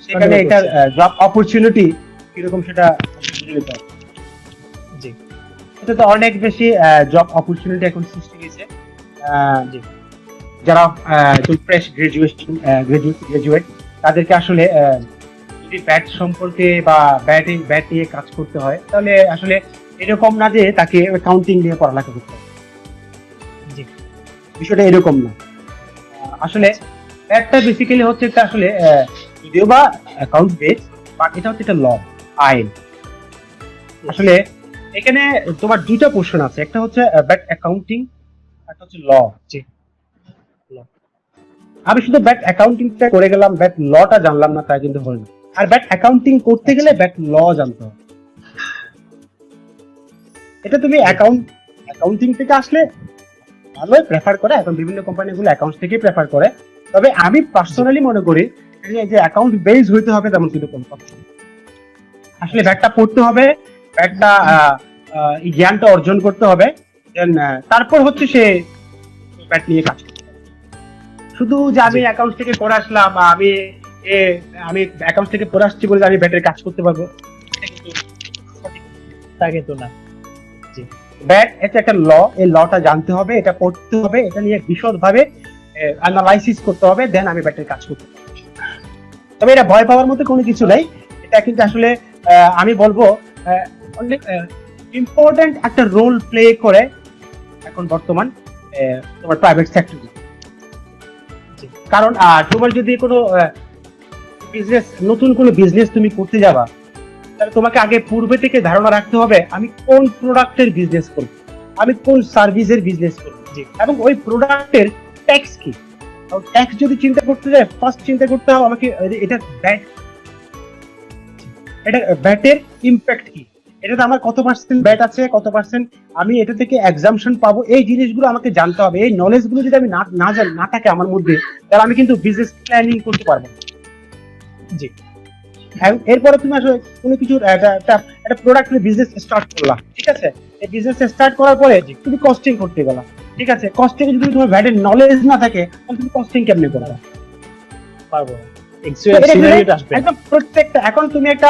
সেখানে Contribute এটা করছে। জব অপরচুনিটি কিরকম সেটা জি এটা তো অনেক বেশি জব অপরচুনিটি এখন সৃষ্টি হয়েছে। জি যারা ফ্রেশ গ্রাজুয়েট তাদেরকে আসলে যদি ব্যাট সম্পর্কে বা ব্যাট নিয়ে কাজ করতে হয়, তাহলে আসলে এরকম না যে তাকে অ্যাকাউন্টিং নিয়ে পড়ালেখা করতে হবে, জি বিষয়টা এরকম না। আসলে ব্যাটটা বেসিক্যালি হচ্ছে একটা আসলে যদিও বা অ্যাকাউন্ট বেস, বাট এটা হচ্ছে একটা ল, আইন। আসলে এখানে তোমার দুইটা পোর্শন আছে, একটা হচ্ছে ব্যাট অ্যাকাউন্টিং, একটা হচ্ছে ল। জি আমি শুধু ব্যাট অ্যাকাউন্টিংটা করে গেলাম, ব্যাট লটা জানলাম না, তাই কিন্তু হলো না। আর ব্যাট অ্যাকাউন্টিং করতে গেলে ব্যাট ল জানতে হবে। এটা তুমি অ্যাকাউন্টিং থেকে আসলে ভালোই প্রেফার করে, এখন বিভিন্ন কোম্পানিগুলো অ্যাকাউন্টস থেকে প্রেফার করে। তবে আমি পার্সোনালি মনে করি যে অ্যাকাউন্ট বেস হইতে হবে তেমন কিন্তু কোনো কথা নেই। আসলে ব্যাটটা পড়তে হবে, ব্যাটটা এই জ্ঞানটা অর্জন করতে হবে, দেন তারপর হচ্ছে সে ব্যাট নিয়ে কাজ করতে হবে। শুধু যে আমি অ্যাকাউন্ট থেকে পড়ে আসলাম বা আমি অ্যাকাউন্ট থেকে পড়ে আসছি বলে যে আমি ব্যাটের কাজ করতে পারবো, তা কিন্তু না। ব্যাট এটা একটা ল, এই লটা জানতে হবে, এটা পড়তে হবে, এটা নিয়ে বিশদভাবে অ্যানালাইসিস করতে হবে, দেন আমি ব্যাটের কাজ করতে পারবো। তবে এটা ভয় পাওয়ার মতো কোনো কিছু নাই, এটা কিন্তু আসলে আমি বলবো অনেক ইম্পর্টেন্ট একটা রোল প্লে করে এখন বর্তমান তোমার প্রাইভেট সেক্টরে। কারণ তোমার যদি কোনো বিজনেস, নতুন কোনো বিজনেস তুমি করতে যাবা, তাহলে তোমাকে আগে পূর্বে থেকে ধারণা রাখতে হবে আমি কোন প্রোডাক্টের বিজনেস করব, আমি কোন সার্ভিসের বিজনেস করব, এবং ওই প্রোডাক্টের ট্যাক্স কি। ট্যাক্স যদি চিন্তা করতে যায়, ফার্স্ট চিন্তা করতে হবে আমাকে এটা ব্যাটের ইম্প্যাক্ট কি, এটাতে আমার কত পার্সেন্ট ব্যাট আছে, কত পার্সেন্ট আমি এটা থেকে এক্সাম্পশন পাবো, এই জিনিসগুলো আমাকে জানতে হবে। এই নলেজ গুলো যদি আমি না জানি, না থাকে আমার মধ্যে, তাহলে আমি কিন্তু বিজনেস প্ল্যানিং করতে পারবো না। জি এরপরে তুমি আসলে কোনো কিছু একটা প্রোডাক্ট বিজনেস স্টার্ট করলাম, ঠিক আছে, এই বিজনেস স্টার্ট করার পরে তুমি কস্টিং করতে গেলাম, ঠিক আছে, কস্টিং যদি তোমার ভ্যাটের নলেজ না থাকে, তাহলে তুমি কস্টিং কেমনে করবে? পারবো না। একদম প্রত্যেকটা, এখন তুমি একটা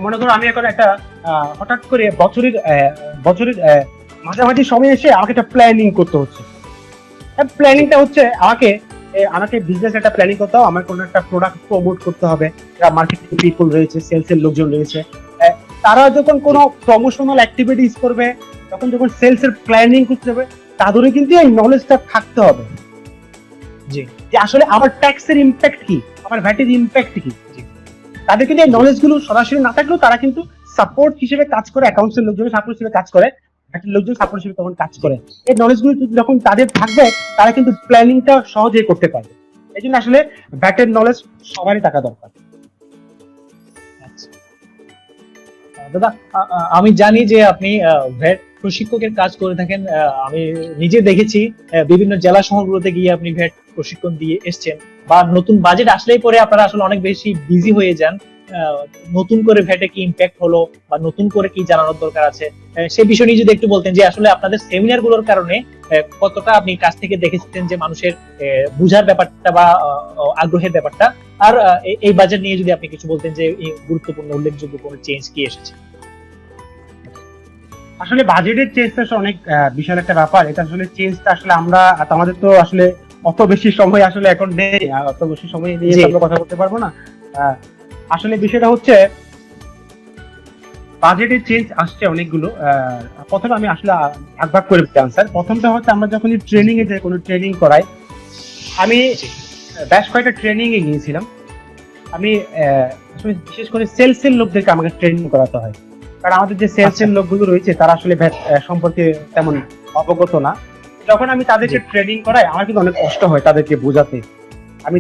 মনে করো আমি এখন একটা হঠাৎ করে বছরের মাঝামাঝি সময় এসে আমাকে একটা প্ল্যানিং করতে হচ্ছে। প্ল্যানিংটা হচ্ছে আমাকে বিজনেস একটা প্ল্যানিং করতে হবে, আমার কোনো একটা প্রোডাক্ট প্রমোট করতে হবে, যারা মার্কেটিং পিপল রয়েছে, সেলসের লোকজন রয়েছে, তারা যখন কোনো প্রমোশনাল অ্যাক্টিভিটিস করবে, যখন সেলসের প্ল্যানিং করতে হবে, তাদেরও কিন্তু এই নলেজটা থাকতে হবে জি যে আসলে আমার ট্যাক্সের ইম্প্যাক্ট কি, আমার ভ্যাটের ইম্প্যাক্ট কি। তাদের কিন্তু এই নলেজ গুলো সরাসরি না থাকলেও তারা কিন্তু সাপোর্ট হিসেবে কাজ করে, অ্যাকাউন্টসের লোকজন সাপোর্ট হিসেবে কাজ করে, ভ্যাটের লোকজন সাপোর্ট হিসেবে তখন কাজ করে। এই নলেজ গুলো যখন তাদের থাকবে, তারা কিন্তু প্ল্যানিংটা সহজেই করতে পারবে। এই জন্য আসলে ভ্যাটের নলেজ সবারই থাকা দরকার। আচ্ছা। দাদা, আমি জানি যে আপনি ভ্যাট প্রশিক্ষকের কাজ করে থাকেন। আমি নিজে দেখেছি বিভিন্ন জেলা শহরগুলোতে গিয়ে আপনি ভ্যাট প্রশিক্ষণ দিয়ে এসেছেন, বা নতুন বাজেট আসলেই পরে আপনারা আসলে অনেক বেশি বিজি হয়ে যান। নতুন করে ভ্যাটে কি ইম্প্যাক্ট হলো বা নতুন করে কি জানানোর দরকার আছে, সেই বিষয় নিয়ে যদি একটু বলতেন যে আসলে আপনাদের সেমিনার গুলোর কারণে কতটা আপনি কাছ থেকে দেখেছেন যে মানুষের বুঝার ব্যাপারটা বা আগ্রহের ব্যাপারটা, আর এই বাজেট নিয়ে যদি আপনি কিছু বলতেন যে গুরুত্বপূর্ণ উল্লেখযোগ্য কোনো চেঞ্জ কি এসেছে। আসলে বাজেটের চেঞ্জটা অনেক বিশাল একটা ব্যাপার। এটা আসলে চেঞ্জটা আসলে আমাদের তো আসলে অত বেশি সময় আসলে এখন নেই, অত বেশি সময় নিয়ে আমরা কথা বলতে পারবো না। আসলে বিষয়টা হচ্ছে বাজেটে চেঞ্জ আসছে অনেকগুলো। প্রথমে আমি আসলে ভাগ ভাগ করে আনসার। প্রথমটা হচ্ছে আমরা যখন ট্রেনিং এ যাই, কোনো ট্রেনিং করাই, আমি বেশ কয়েকটা ট্রেনিং এ গিয়েছিলাম। আমি আসলে বিশেষ করে সেলসের লোকদেরকে আমাকে ট্রেনিং করাতে হয়, কারণ আমাদের যে সেলসের লোকগুলো রয়েছে তারা আসলে ভ্যাট সম্পর্কে তেমন অবগত না। যখন আমি তাদেরকে ট্রেনিং করাই আমার কিন্তু অনেক কষ্ট হয় তাদেরকে বোঝাতে। আমি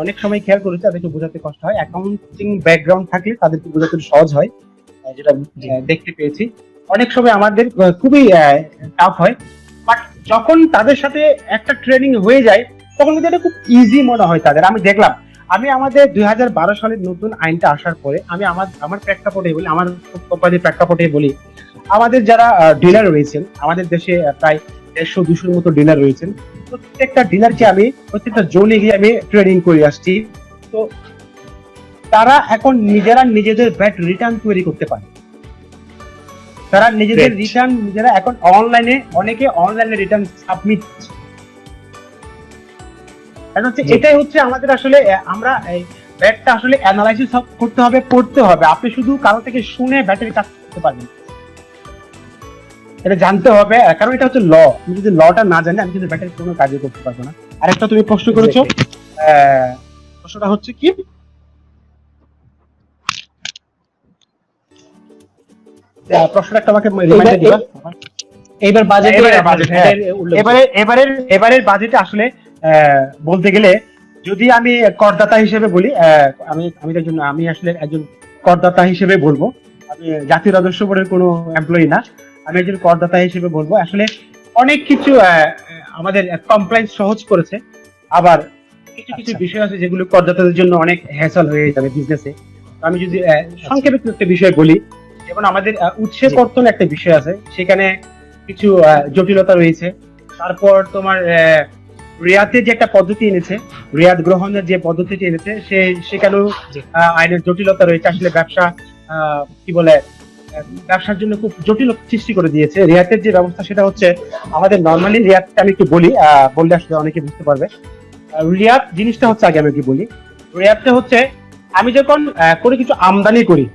অনেক সময় খেয়াল করেছি তাদেরকে বোঝাতে কষ্ট হয়। অ্যাকাউন্টিং ব্যাকগ্রাউন্ড থাকলে তাদেরকে বোঝাতে সহজ হয়, যেটা দেখতে পেয়েছি। অনেক সময় আমাদের খুবই টাফ হয়, বাট যখন তাদের সাথে একটা ট্রেনিং হয়ে যায় তখন কিন্তু এটা খুব ইজি মনে হয় তাদের। আমি দেখলাম, আমি আমাদের 2012 সালের নতুন আইনটা আসার পরে আমি আমার প্রেক্ষাপটে বলি, আমার কোম্পানির প্রেক্ষাপটে বলি, আমাদের যারা ডিলার রয়েছেন আমাদের দেশে প্রায় 150-200 মতো ডিলার রয়েছেন। প্রত্যেকটা ডিলারকে আমি প্রত্যেকটা জোনে গিয়ে আমি ট্রেনিং করে আসছি। তো তারা এখন নিজেদের ভ্যাট রিটার্ন তৈরি করতে পারে। তারা নিজেদের রিটার্ন নিজেরা এখন অনেকে অনলাইনে রিটার্ন সাবমিট। এটাই হচ্ছে আমাদের আসলে আমরা ভ্যাটটা আসলে অ্যানালাইসিস করতে হবে, পড়তে হবে। আপনি শুধু কারো থেকে শুনে ভ্যাটের কাজ করতে পারবেন, এটা জানতে হবে, কারণ এটা হচ্ছে ল। আমি যদি লটা না জানি আমি কিন্তু ব্যাটারি কোনো কাজই করতে পারবো না। আরেকটা তুমি প্রশ্ন করেছো, প্রশ্নটা হচ্ছে কি, প্রশ্নটা একটা আমাকে রিমাইন্ডার দিবা। এইবার বাজেট, এবারের বাজেটে আসলে বলতে গেলে যদি আমি করদাতা হিসেবে বলি, আমি আসলে একজন করদাতা হিসেবে বলবো। আমি জাতীয় রাজস্ব বোর্ডের কোনো এমপ্লয়ি না, আমি একজন করদাতা হিসেবে বলবো। আসলে অনেক কিছু আমাদের কমপ্লায়েন্স সহজ করেছে, আবার কিছু কিছু বিষয় আছে যেগুলো করদাতাদের জন্য অনেক হ্যাসল হয়ে যাবে বিজনেসে। আমি যদি সংক্ষেপে একটা বিষয় বলি, যেমন আমাদের উৎসে কর্তন একটা বিষয় আছে, সেখানে কিছু জটিলতা রয়েছে। তারপর তোমার রিয়াদের যে একটা পদ্ধতি এনেছে, রিয়াদ গ্রহণের যে পদ্ধতিটি এনেছে সেখানেও আইনের জটিলতা রয়েছে। আসলে ব্যবসা কি বলে, ব্যবসার জন্য খুব জটিল সৃষ্টি করে দিয়েছে। রিয়াতের যে ব্যবস্থা সেটা হচ্ছে আমাদের নর্মালি রিয়াতটা আমি একটু বলি, বললে আসলে অনেকে বুঝতে পারবে। রিয়াত জিনিসটা হচ্ছে, আগে আমি কি বলি, রিয়াতটা হচ্ছে আমি যখন কোনো কিছু আমদানি করি,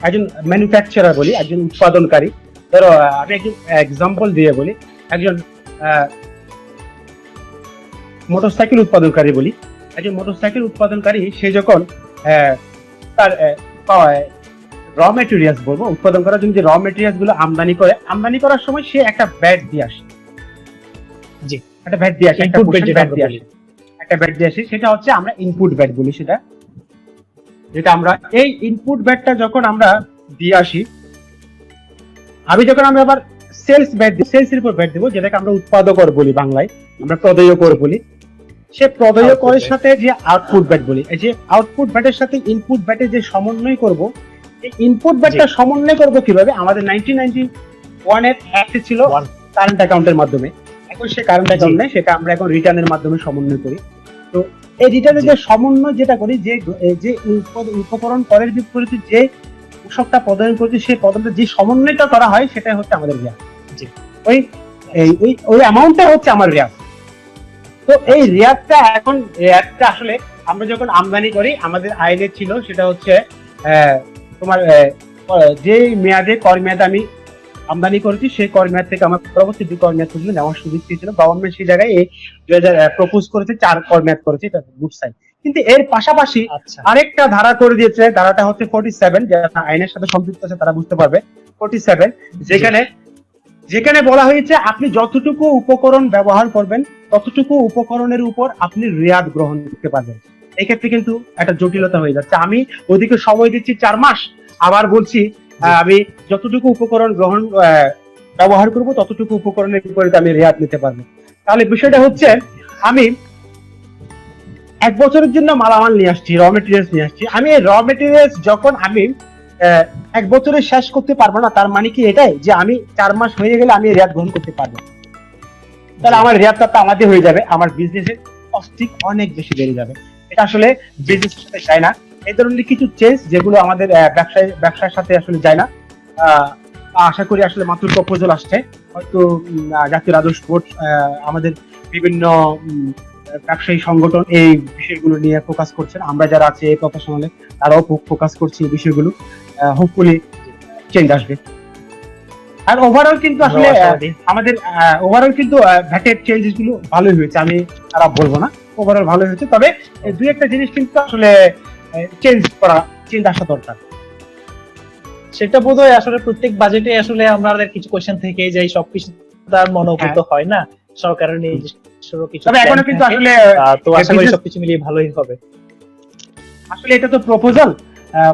একজন ম্যানুফ্যাকচারার বলি, একজন উৎপাদনকারী, ধরো আমি একজন এক্সাম্পল দিয়ে বলি, একজন মোটরসাইকেল উৎপাদনকারী বলি, একজন মোটরসাইকেল উৎপাদনকারী সে যখন তার র মেটেরিয়ালস বলবো, উৎপাদন করার জন্য যে র মেটেরিয়ালস গুলো আমদানি করার সময় সে একটা ভ্যাট দিয়ে আসে। জি, একটা ভ্যাট দিয়ে আসে, একটা ভ্যাট দিয়ে আসে, সেটা হচ্ছে আমরা ইনপুট ভ্যাট বলি। যেটা আমরা এই ইনপুট ভ্যাটটা যখন আমরা দিয়ে আসি, আমি আবার সেলসের উপর ভ্যাট দেবো, যেটাকে আমরা উৎপাদকর বলি, বাংলায় আমরা প্রদেয়কর বলি। সে প্রদেয়করের সাথে যে আউটপুট ভ্যাট বলি, এই যে আউটপুট ভ্যাটের সাথে ইনপুট ভ্যাটের যে সমন্বয় করব, এই ইনপুট ভ্যাটটা সমন্বয় করব কিভাবে? আমাদের 1991 এর অ্যাক্ট ছিল কারেন্ট অ্যাকাউন্টের মাধ্যমে। এখন সে কারেন্ট অ্যাকাউন্ট নেই, সেটা আমরা এখন রিটার্নের মাধ্যমে সমন্বয় করি। তো এই রিটার্নের যে সমন্বয় যেটা করি, যে উপকরণ করের বিপরীতে যে কৃষকটা প্রদান করছে, সেই প্রদানটা যে সমন্বয়টা করা হয় সেটাই হচ্ছে আমাদের রিয়াদ। ওই অ্যামাউন্টটা হচ্ছে আমার রিয়াদ। তো এই রিয়াদটা আসলে আমরা যখন আমদানি করি, আমাদের আইনে ছিল সেটা হচ্ছে তোমার যে মেয়াদে কর মেয়াদে আমি আমদানি করেছি, সেই কর মেয়াদ থেকে আমার পরবর্তী 2 কর মেয়াদ পর্যন্ত নেওয়ার সুযোগ দিয়েছিল গভর্নমেন্ট। সেই জায়গায় এই 2000 প্রপোজ করেছে 4 কর মেয়াদ করেছে, এটা গুড সাইন। কিন্তু এর পাশাপাশি আরেকটা ধারা করে দিয়েছে, ধারাটা হচ্ছে 47, যারা আইনের সাথে সম্পৃক্ত আছে তারা বুঝতে পারবে। 47 যেখানে বলা হয়েছে আপনি যতটুকু উপকরণ ব্যবহার করবেন ততটুকু উপকরণের উপর আপনি রিয়াদ গ্রহণ করতে পারবেন। এই ক্ষেত্রে কিন্তু একটা জটিলতা হয়ে যাচ্ছে। আমি ওদিকে সময় দিচ্ছি 4 মাস, আবার বলছি আমি যতটুকু উপকরণ ব্যবহার করব ততটুকু উপকরণের বিপরীতে আমি রিয়াদ নিতে পারবো। তাহলে বিষয়টা হচ্ছে, আমি 1 বছরের জন্য মালামাল নিয়ে আসছি, র মেটেরিয়ালস নিয়ে আসছি। আমি এই র মেটেরিয়ালস যখন আমি 1 বছরে শেষ করতে পারবো না, তার মানে কি এটাই যে আমি 4 মাস হয়ে গেলে আমি রিয়াদ গ্রহণ করতে পারবো? তাহলে আমার রিয়াদটা আমাদের হয়ে যাবে, আমার বিজনেসের কস্টিং অনেক বেশি বেড়ে যাবে। এটা আসলে বিজনেসের সাথে যায় না। এই ধরনের কিছু চেঞ্জ যেগুলো আমাদের ব্যবসার সাথে আসলে যায় না। আশা করি আসলে মাত্র প্রপোজাল আসছে, হয়তো জাতীয় রাজস্ব বোর্ড, আমাদের বিভিন্ন ব্যবসায়ী সংগঠন এই বিষয়গুলো নিয়ে ফোকাস করছেন। আমরা যারা আছি এই প্রফেশনালে তারাও ফোকাস করছি এই বিষয়গুলো। হোপফুলি চেঞ্জ আসবে। আর ওভারঅল কিন্তু আসলে আমাদের ওভারঅল কিন্তু ভ্যাটের চেঞ্জেস গুলো ভালোই হয়েছে, আমি খারাপ বলবো না, ওভারঅল ভালোই হয়েছে। তবে দুই একটা জিনিস কিন্তু আসলে চেঞ্জ আসা দরকার। সেটা বোধহয় আসলে প্রত্যেক বাজেটে আসলে আমাদের কিছু কোশ্চেন থেকে যাই, সবকিছু তার মনোভূত হয় না, সরকারের নিজস্ব কিছু। তবে এখনো কিন্তু আসলে তো আশা করি সবকিছু মিলিয়ে ভালোই হবে। আসলে এটা তো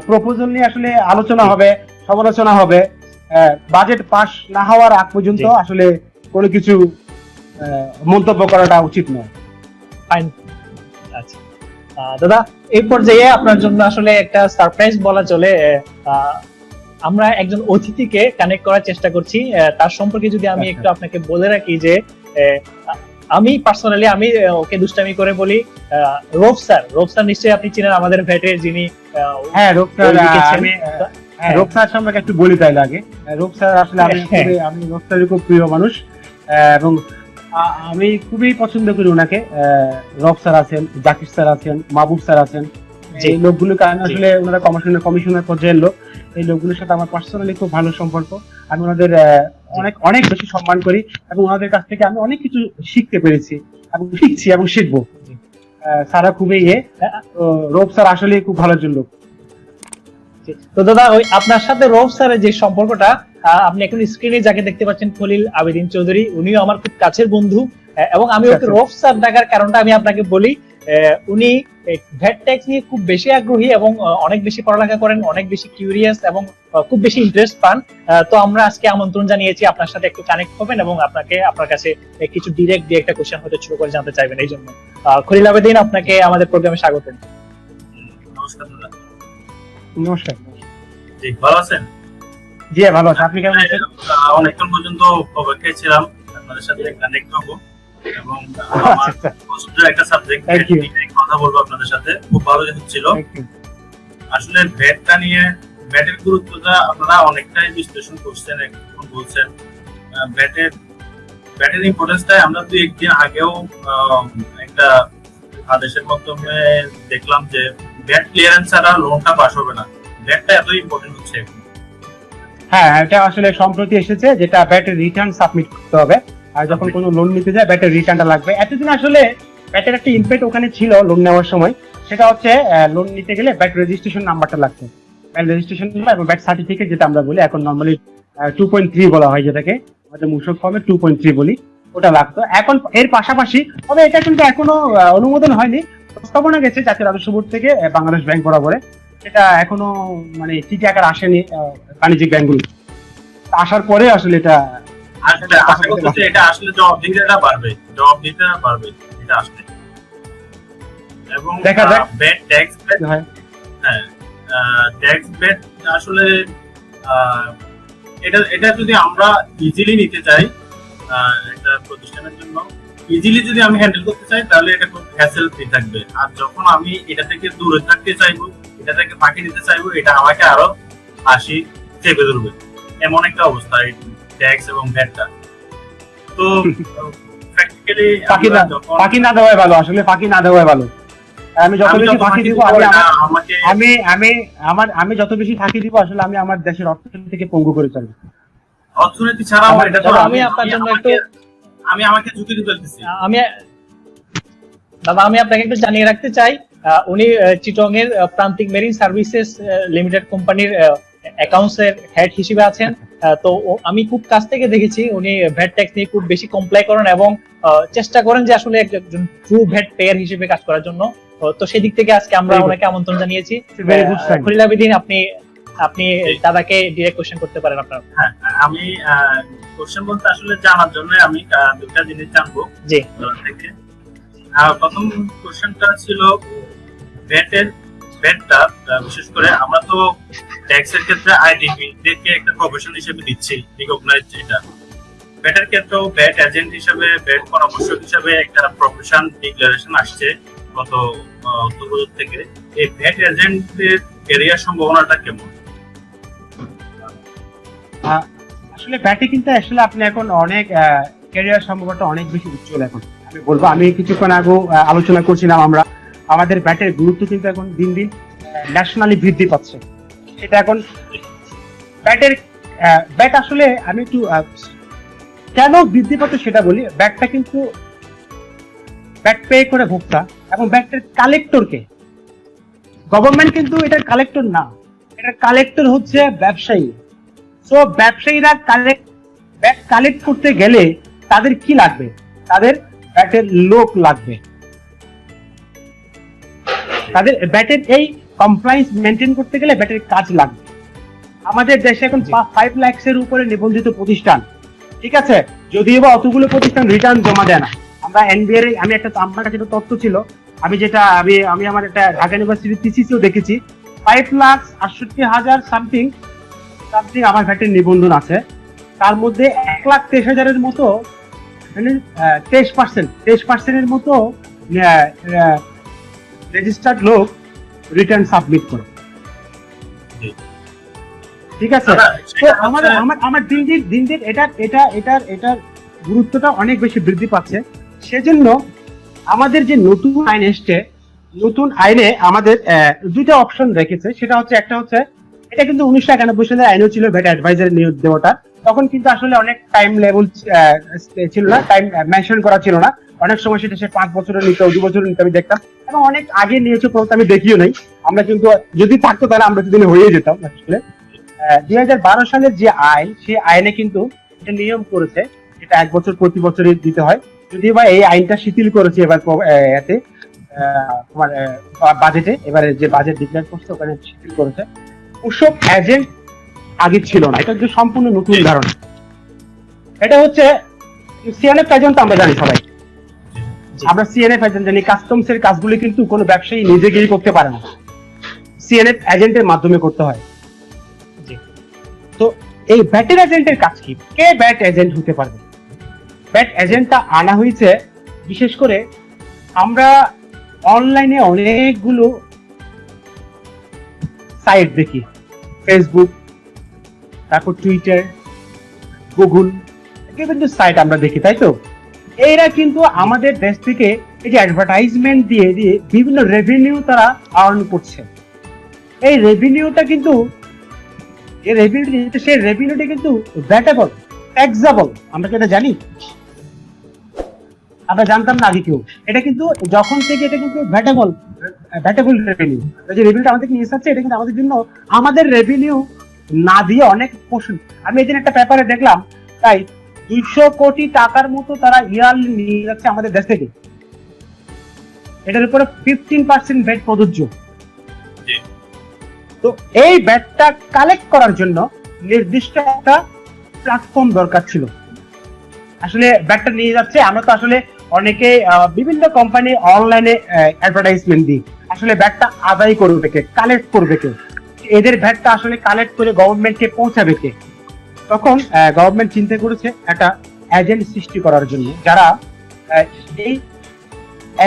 প্রপোজাল নিয়ে আসলে আলোচনা হবে, সমালোচনা হবে। বাজেট পাস না হওয়ার আগ পর্যন্ত আসলে কোনো কিছু মন্তব্য করাটা উচিত নয়। ফাইন। আচ্ছা দাদা, এই পর্যায়ে আপনার জন্য আসলে একটা সারপ্রাইজ বলা চলে। আমরা একজন অতিথিকে কানেক্ট করার চেষ্টা করছি, তার সম্পর্কে যদি আমি একটু আপনাকে বলে রাখি যে আমি পার্সোনালি ওকে দুষ্টামি করে বলি রৌফ স্যার নিশ্চয়ই আপনি চিনেন, আমাদের ভ্যাটের যিনি। হ্যাঁ, রৌফ স্যার সম্পর্কে একটু বলি তাইলে আগে। রৌফ স্যার আসলে আমি রৌফ স্যারের খুব প্রিয় মানুষ, এবং আমি খুবই পছন্দ করি ওনাকে। রৌফ স্যার আছেন, জাকির স্যার আছেন, মাহবুব স্যার আছেন, এই লোকগুলোর কারণে আসলে ওনারা কমিশনের পর্যায়ের লোক। এই লোকগুলোর সাথে আমার পার্সোনালি খুব ভালো সম্পর্ক। আমি ওনাদের অনেক বেশি সম্মান করি, এবং ওনাদের কাছ থেকে আমি অনেক কিছু শিখতে পেরেছি এবং শিখছি এবং শিখবো। স্যারা খুবই রৌফ স্যার আসলে খুব ভালো একজন লোক। তো দাদা, ওই আপনার সাথে রৌফ স্যারের যে সম্পর্কটা, আপনি এখন স্ক্রিনে যাকে দেখতে পাচ্ছেন খলিল আবেদিন চৌধুরী, উনিও আমার খুব কাছের বন্ধু। এবং আমি ওকে রৌফ স্যার ডাকার কারণটা আমি আপনাকে বলি, উনি ভ্যাট ট্যাক্স নিয়ে খুব বেশি আগ্রহী এবং অনেক বেশি পড়ালেখা করেন, অনেক বেশি কিউরিয়াস এবং খুব বেশি ইন্টারেস্ট পান। তো আমরা আজকে আমন্ত্রণ জানিয়েছি আপনার সাথে একটু কানেক্ট হবেন এবং আপনার কাছে কিছু ডিরেক্ট দিয়ে একটা কোশ্চেন হয়তো শুরু করে জানতে চাইবেন। এই জন্য খলিল আবেদিন, আপনাকে আমাদের প্রোগ্রামে স্বাগত। নমস্কার দাদা। নমস্কার। জি, ভালো আছেন? জি ভালো আছি, আপনি কেমন আছেন? অনেকক্ষণ পর্যন্ত অপেক্ষায় ছিলাম আপনাদের সাথে কানেক্ট হবো, এবং আমার পছন্দের একটা সাবজেক্ট নিয়ে কথা বলবো আপনাদের সাথে। খুব ভালো হচ্ছিল আসলে ভ্যাটটা নিয়ে। ভ্যাটের গুরুত্বটা আপনারা অনেকটাই বিশ্লেষণ করছেন, এখন বলছেন। ভ্যাটের ইম্পর্টেন্সটা আমরা 2-1 দিন আগেও একটা আদেশের মাধ্যমে দেখলাম যে ভ্যাট ক্লিয়ারেন্স ছাড়া লোনটা পাস হবে না। ভ্যাটটা এত ইম্পর্টেন্ট হচ্ছে। হ্যাঁ, এটা আসলে সম্প্রতি এসেছে, যেটা ভ্যাটের রিটার্ন সাবমিট করতে হবে। আর যখন কোনো লোন নিতে যায় ভ্যাটের রিটার্নটা লাগবে। এতদিন আসলে ভ্যাটের একটা ইম্প্যাক্ট ওখানে ছিল লোন নেওয়ার সময়, সেটা হচ্ছে লোন নিতে গেলে ভ্যাট রেজিস্ট্রেশন নাম্বারটা লাগতো। ভ্যাট রেজিস্ট্রেশন নাম্বার এবং ভ্যাট সার্টিফিকেট, যেটা আমরা বলি এখন নর্মালি 2.3 বলা হয়, যেটাকে আমাদের মূসক ফর্মে 2.3 বলি, ওটা লাগতো। এখন এর পাশাপাশি, তবে এটা কিন্তু এখনো অনুমোদন হয়নি, প্রস্তাবনা গেছে জাতীয় রাজস্ব বোর্ড থেকে বাংলাদেশ ব্যাংক বরাবরে। এটা এখনো মানে চিঠি আকার আসেনি বাণিজ্যিক ব্যাংকগুলো। আসার পরে আসলে এটা আসলে জবাবদিহিতা বাড়বে, এটা আসলে। এবং দেখা যাক ব্যাট ট্যাক্স ব্যাট আসলে এটা যদি আমরা ইজিলি নিতে চাই, একটা প্রতিষ্ঠানের জন্য ইজিলি যদি আমি হ্যান্ডেল করতে চাই, তাহলে এটা খুব হ্যাসেল ফ্রি থাকবে। আর যখন আমি এটা থেকে দূরে থাকতে চাইবো, এটা থেকে ফাঁকি দিতে চাইবো, এটা আমাকে আরো চেপে ধরবে, এমন একটা অবস্থা ট্যাক্স এবং ভ্যাটটা। তো প্র্যাকটিক্যালি ফাঁকি না দেওয়াই ভালো, আসলে ফাঁকি না দেওয়াই ভালো। আমি যত বেশি ফাঁকি দিব, আমি যত বেশি ফাঁকি দিব, আসলে আমি আমার দেশের অর্থনীতিকে পঙ্গু করে চলবো। অর্থনীতি ছাড়াও এটা তো আমি আপনার জন্য একটু আমাকে ঝুঁকি দিতে ফেলতেছি। আমি আপনাকে একটু জানিয়ে রাখতে চাই, উনি চিটং এর প্রান্তিক মেরিন সার্ভিসেস লিমিটেড কোম্পানির অ্যাকাউন্টস এর হেড হিসেবে আছেন। তো আমি খুব কাছ থেকে দেখেছি উনি ভ্যাট ট্যাক্স নিয়ে খুব বেশি কমপ্লাই করেন এবং চেষ্টা করেন যে আসলে একজন ট্রু ভ্যাট পেয়ার হিসেবে কাজ করার জন্য। তো সেই দিক থেকে আজকে আমরা ওনাকে আমন্ত্রণ জানিয়েছি। খলিল আবেদিন, আপনি দাদাকে ডিরেক্ট কোশ্চেন করতে পারেন আপনার। হ্যাঁ, আমি কোশ্চেন বলতে আসলে জানার জন্য আমি দুটা জিনিস জানবো। জি, থেকে প্রথম কোশ্চেনটা ছিল ভ্যাটটা বিশেষ করে আমরা তো ট্যাক্সের ক্ষেত্রে আইডিপি থেকে একটা প্রফেশন হিসেবে দিচ্ছি, রিকগনাইজ। এটা ভ্যাটের ক্ষেত্রেও ভ্যাট এজেন্ট হিসেবে, ভ্যাট পরামর্শক হিসেবে একটা প্রফেশন ডিক্লারেশন আসছে গত অক্টোবর থেকে। এই ভ্যাট এজেন্টের ক্যারিয়ার সম্ভাবনাটা কেমন? আসলে ভ্যাটে কিন্তু আসলে আপনি এখন অনেক ক্যারিয়ার সম্ভাবনাটা অনেক বেশি উজ্জ্বল। এখন আমি বলবো, আমি কিছুক্ষণ আগে আলোচনা করছিলাম, আমাদের ভ্যাটের গুরুত্ব কিন্তু এখন দিন দিন ন্যাশনালি বৃদ্ধি পাচ্ছে। সেটা এখন ভ্যাটের ব্যাট আসলে আমি একটু কেন বৃদ্ধি পাচ্ছে সেটা বলি। ব্যাটটা কিন্তু ব্যাট পে করে ভোক্তা এবং ব্যাটের কালেক্টরকে, গভর্নমেন্ট কিন্তু এটার কালেক্টর না, এটার কালেক্টর হচ্ছে ব্যবসায়ী। সো ব্যবসায়ীরা ব্যাট কালেক্ট করতে গেলে তাদের কি লাগবে? তাদের ব্যাটের লোক লাগবে, তাদের ব্যাটের এই কমপ্লায়েন্স মেনটেন করতে গেলে ব্যাটের কাজ লাগবে। আমাদের দেশে এখন 5 লাখের উপরে নিবন্ধিত প্রতিষ্ঠান, ঠিক আছে, যদিও বা অতগুলো প্রতিষ্ঠান রিটার্ন জমা দেয় না। আমরা এনবিআর আমার কাছে একটা তথ্য ছিল, আমি আমার একটা ঢাকা ইউনিভার্সিটি থিসিসেও দেখেছি 5,68,000 সামথিং আমার ভ্যাটের নিবন্ধন আছে। তার মধ্যে 1,23,000 মতো, মানে 23% মতো রেজিস্টার্ড লোক রিটার্ন সাবমিট করে। ঠিক আছে, তো আমার দিন দিন এটার গুরুত্বটা অনেক বেশি বৃদ্ধি পাচ্ছে। সেজন্য আমাদের যে নতুন আইন এসছে, নতুন আইনে আমাদের দুইটা অপশন রেখেছে। সেটা হচ্ছে, একটা হচ্ছে এটা কিন্তু 1991 সালের আইনও ছিল ভ্যাট অ্যাডভাইজার নিয়োগ দেওয়াটা। তখন কিন্তু আসলে অনেক টাইম লেভেল ছিল না, টাইম মেনশন করা ছিল না। অনেক সময় সেটা 5 বছরের নিতে, 2 বছরের নিতে আমি দেখতাম, এবং অনেক আগে নিয়েছে পর্যন্ত আমি দেখিও নাই। আমরা কিন্তু যদি থাকতো তাহলে আমরা দুদিনে হয়ে যেতাম। আসলে 2012 সালের যে আইন, সেই আইনে কিন্তু এটা নিয়ম করেছে এটা 1 বছর প্রতি বছরই দিতে হয়। যদিও বা এই আইনটা শিথিল করেছে এবার এতে তোমার বাজেটে, এবারে যে বাজেট ডিক্লেয়ার করছে ওখানে শিথিল করেছে। ওসব এজেন্ট আগে ছিল না, এটা যে সম্পূর্ণ নতুন ধারণা। এটা হচ্ছে সিএনএফ এজেন্ট, আমরা জানি সবাই, আমরা সিএনএফ এজেন্ট জানি। কাস্টমস এর কাজগুলো কিন্তু কোনো ব্যবসায়ী নিজে গিয়ে করতে পারে না, সিএনএফ এজেন্টের মাধ্যমে করতে হয়। তো এই ব্যাটের এজেন্টের কাজ কি? কে ব্যাট এজেন্ট হতে পারবে? ব্যাট এজেন্টটা আনা হয়েছে বিশেষ করে আমরা অনলাইনে অনেকগুলো সাইট দেখি, ফেসবুক, তারপর টুইটার, গুগল, বিভিন্ন সাইট আমরা দেখি, তাই তো? এরা কিন্তু আমাদের দেশ থেকে এই যে অ্যাডভার্টাইজমেন্ট দিয়ে দিয়ে বিভিন্ন রেভিনিউ তারা আর্ন করছে। এই রেভিনিউটা কিন্তু সেই রেভিনিউটা কিন্তু ভ্যাটেবল, ট্যাক্সেবল। আমরা কি এটা জানি? আমরা জানতাম না আগে কেউ। এটা কিন্তু যখন থেকে এটা কিন্তু ভ্যাটেবল রেভিনিউ, যে রেভিনিউটা আমাদের নিয়ে এসেছে, এটা কিন্তু আমাদের জন্য, আমাদের রেভিনিউ না দিয়ে অনেক পোষণ। আমি এদিন একটা পেপারে দেখলাম, তাই 200 কোটি টাকার মতো তারা ইয়ারলি নিয়ে যাচ্ছে আমাদের দেশ থেকে। এটার উপরে 15% ভ্যাট প্রযোজ্য। তো এই ভ্যাটটা কালেক্ট করার জন্য নির্দিষ্ট একটা প্ল্যাটফর্ম দরকার ছিল। আসলে ভ্যাটটা নিয়ে যাচ্ছে, আমরা তো আসলে অনেকে বিভিন্ন কোম্পানি অনলাইনে অ্যাডভার্টাইজমেন্ট দিই, আসলে ভ্যাটটা আদায় করবে কে, কালেক্ট করবে কে, এদের ভ্যাটটা আসলে কালেক্ট করে গভর্নমেন্টকে পৌঁছাবে কে? তখন গভর্নমেন্ট চিন্তা করেছে একটা এজেন্ট সৃষ্টি করার জন্য, যারা এই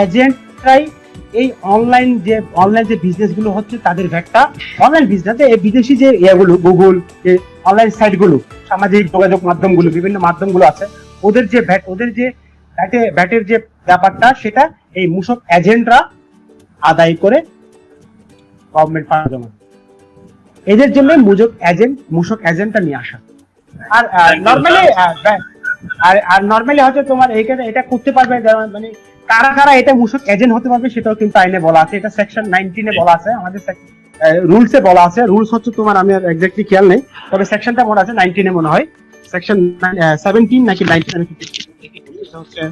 এজেন্টরাই এই অনলাইন যে বিজনেস গুলো হচ্ছে তাদের ভ্যাটটা, অনলাইন বিজনেস, এই বিদেশি যে ইয়েগুলো, গুগল, যে অনলাইন সাইট গুলো, সামাজিক যোগাযোগ মাধ্যমগুলো, বিভিন্ন মাধ্যমগুলো আছে, ওদের যে ভ্যাটের যে ব্যাপারটা, সেটা এই মূসক এজেন্টরা আদায় করে গভর্নমেন্ট ফান্ড জমা। এদের জন্য মূসক এজেন্টটা নিয়ে আসা। আর নর্মালি হয়তো তোমার এইখানে এটা করতে পারবে, মানে কারা কারা এটা মূসক এজেন্ট হতে পারবে সেটাও কিন্তু আইনে বলা আছে। এটা সেকশন 19 বলা আছে, আমাদের রুলসে বলা আছে। রুলস হচ্ছে তোমার, আমি আর এক্স্যাক্টলি খেয়াল নেই, তবে সেকশনটা মনে আছে 19 মনে হয়, সেকশন 17 নাকি 19, হচ্ছে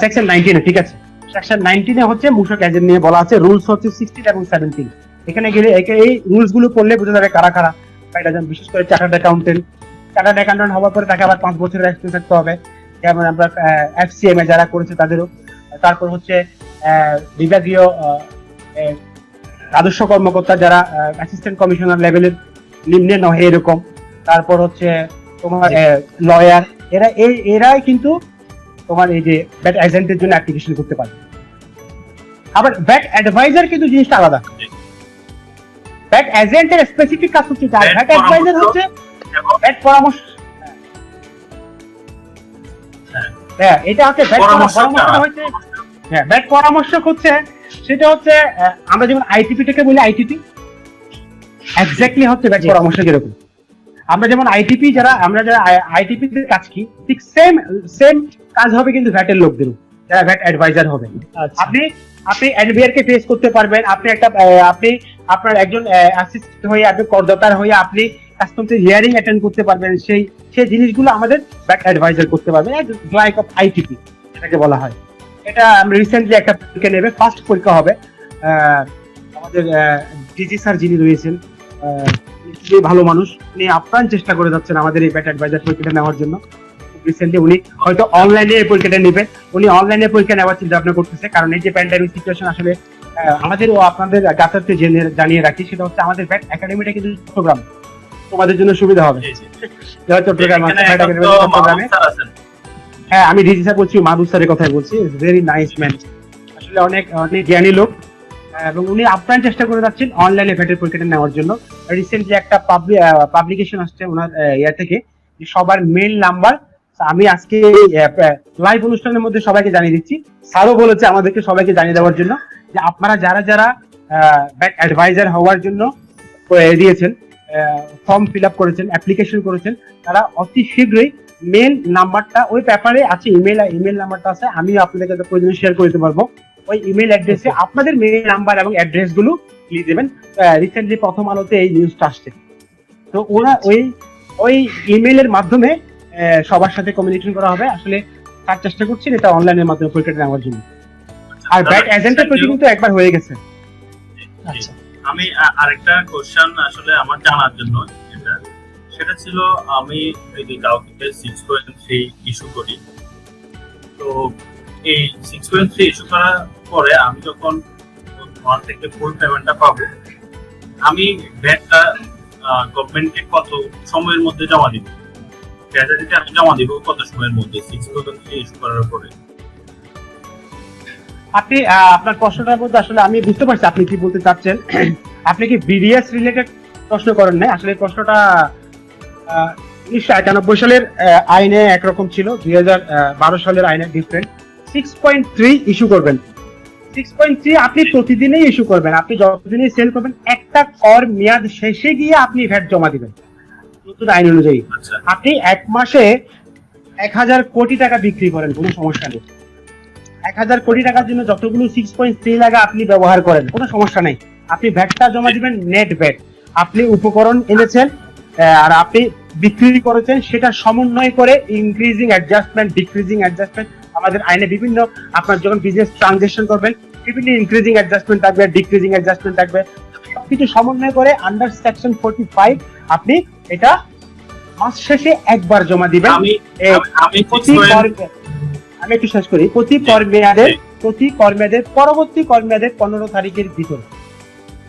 সেকশন 19, ঠিক আছে। সেকশন 19 হচ্ছে মূসক এজেন্ট নিয়ে বলা আছে। রুলস হচ্ছে 16 এবং 17। এখানে গেলে এই রুলস গুলো পড়লে বোঝা যাবে কারা কারা এটা। বিশেষ করে চার্টার্ড অ্যাকাউন্টেন্ট হওয়ার পরে তাকে আবার 5 বছরের এক্সপিরিয়েন্স থাকতে হবে, যেমন আমরা এফসিএম এ যারা করেছে তাদেরও। তারপর হচ্ছে বিভাগীয় রাজস্ব কর্মকর্তা, যারা অ্যাসিস্ট্যান্ট কমিশনার লেভেলের নিম্নে নয় এরকম। তারপর হচ্ছে তোমার লয়ার, এরাই কিন্তু তোমার এই যে ব্যাট এজেন্টের জন্য অ্যাপ্লিকেশন করতে পারবে। আবার ব্যাট অ্যাডভাইজার কিন্তু জিনিসটা আলাদা। ব্যাট এজেন্টের স্পেসিফিক কাজ হচ্ছে, ব্যাট অ্যাডভাইজার হচ্ছে ব্যাট পরামর্শ। হ্যাঁ, এটা হচ্ছে ব্যাট পরামর্শক হচ্ছে, সেটা হচ্ছে আমরা যেমন আইটিপি থেকে বলি, আইটিপি এক্স্যাক্টলি হচ্ছে ব্যাট পরামর্শক এরকম। আমরা যেমন আইটিপি যারা আইটিপি তে কাজ কি, ঠিক সেম সেম কাজ হবে কিন্তু ভ্যাটের লোকদেরও, যারা ভ্যাট অ্যাডভাইজার হবে। আচ্ছা আপনি এনবিআর কে ফেস করতে পারবেন, আপনি আপনার একজন অ্যাসিস্ট্যান্ট হয়ে, আপনি করদাতার হয়ে আপনি কাস্টমস হিয়ারিং অ্যাটেন্ড করতে পারবেন, সেই জিনিসগুলো আমাদের ব্যাট অ্যাডভাইজার করতে পারবেন, লাইক অফ আইটিপি এটাকে বলা হয়। এটা আমরা রিসেন্টলি একটা পরীক্ষা নেবে, ফার্স্ট পরীক্ষা হবে। আমাদের ডিজি স্যার যিনি রয়েছেন, খুবই ভালো মানুষ, উনি আপ্রাণ চেষ্টা করে যাচ্ছেন আমাদের এই ব্যাট অ্যাডভাইজার পরীক্ষাটা নেওয়ার জন্য। রিসেন্টলি উনি হয়তো অনলাইনে এই পরীক্ষাটা নেবেন, উনি অনলাইনে পরীক্ষা নেওয়ার চিন্তা ভাবনা করতেছে, কারণ এই যে প্যান্ডামিক সিচুয়েশন আসলে আমাদের ও আপনাদের গাতারতে জানিয়ে রাখি, সেটা হচ্ছে আমাদের ব্যাট একাডেমিটা কিন্তু চট্টগ্রাম, তোমাদের জন্য সুবিধা হবে। চট্টগ্রাম চট্টগ্রামে, হ্যাঁ আমি ডিজি স্যার বলছি, মাহবুব স্যারের কথাই বলছি, ভেরি নাইস ম্যান, আসলে অনেক অনেক জ্ঞানী লোক, এবং উনি আপ্রাণ চেষ্টা করে যাচ্ছেন অনলাইনে ভ্যাটের পরীক্ষাটা নেওয়ার জন্য। রিসেন্টলি একটা পাবলিকেশন আসছে ওনার ইয়া থেকে, সবার মেইল নাম্বার আমি আজকে লাইভ অনুষ্ঠানের মধ্যে সবাইকে জানিয়ে দিচ্ছি। স্যারও বলেছে আমাদেরকে সবাইকে জানিয়ে দেওয়ার জন্য যে আপনারা যারা যারা ব্যাট অ্যাডভাইজার হওয়ার জন্য দিয়েছেন, ফর্ম ফিল আপ করেছেন, অ্যাপ্লিকেশন করেছেন, তারা অতি শীঘ্রই মেইল নাম্বারটা, ওই পেপারে আছে ইমেল নাম্বারটা আছে, আমি আপনাদেরকে প্রয়োজনে শেয়ার করে দিতে পারবো। ওই ইমেল অ্যাড্রেসে আপনাদের মেইল নাম্বার এবং অ্যাড্রেস গুলো লিখে দেবেন। রিসেন্টলি প্রথম আলোতে এই নিউজটা আসছে, তো ওরা ওই ইমেলের মাধ্যমে সবার সাথে কমিউনিকেশন করা হবে। আসলে তার চেষ্টা করছেন এটা অনলাইনের মাধ্যমে পরীক্ষাটা নেওয়ার জন্য। আর ব্যাট এজেন্টের প্রতি কিন্তু একবার হয়ে গেছে। আচ্ছা, আমি আরেকটা কোশ্চেন আসলে আমার জানার জন্য, সেটা ছিল আমি যদি কাউকে 6.3 ইস্যু করি, তো এই 6.3 ইস্যু করার পরে আমি যখন ওনার থেকে ফুল পেমেন্টটা পাবো, আমি ভ্যাটটা গভর্নমেন্টকে কত সময়ের মধ্যে জমা দিব? ট্রেজারিতে আমি জমা দিব কত সময়ের মধ্যে 6.3 ইস্যু করার পরে? আপনি আপনার প্রশ্নটার মধ্যে আসলে আমি বুঝতে পারছি আপনি কি বলতে চাচ্ছেন। আপনি কি বিডিএস রিলেটেড প্রশ্ন করেন না? আসলে প্রশ্নটা 1991 সালের আইনে একরকম ছিল, 2012 সালের আইনে ডিফারেন্ট। 6.3 ইস্যু করবেন, 6.3 আপনি প্রতিদিনই ইস্যু করবেন, আপনি যতদিনই সেল করবেন, একটা কর মেয়াদ শেষে গিয়ে আপনি ভ্যাট জমা দিবেন নতুন আইন অনুযায়ী। আপনি এক মাসে 1000 কোটি টাকা বিক্রি করেন, কোনো সমস্যা নেই। 1000 কোটি টাকার জন্য যতগুলো 6.3 লাগে আপনি ব্যবহার করেন, কোনো সমস্যা নেই। আপনি ভ্যাটটা জমা দিবেন নেট ভ্যাট। আপনি উপকরণ এনেছেন আর আপনি বিক্রি করেছেন, সেটা সমন্বয় করে ইনক্রিজিং অ্যাডজাস্টমেন্ট, ডিক্রিজিং অ্যাডজাস্টমেন্ট, আমাদের আইনে বিভিন্ন, আপনার যখন বিজনেস ট্রানজাকশন করবেন বিভিন্ন ইনক্রিজিং অ্যাডজাস্টমেন্ট থাকবে, ডিক্রিজিং অ্যাডজাস্টমেন্ট থাকবে, সবকিছু সমন্বয় করে আন্ডার সেকশন 45 আপনি এটা মাস শেষে একবার জমা দিবেন। আমি একটু শেষ করি। প্রতি কর্মেদের পরবর্তী কর্মেদের 15 তারিখের ভিতরে।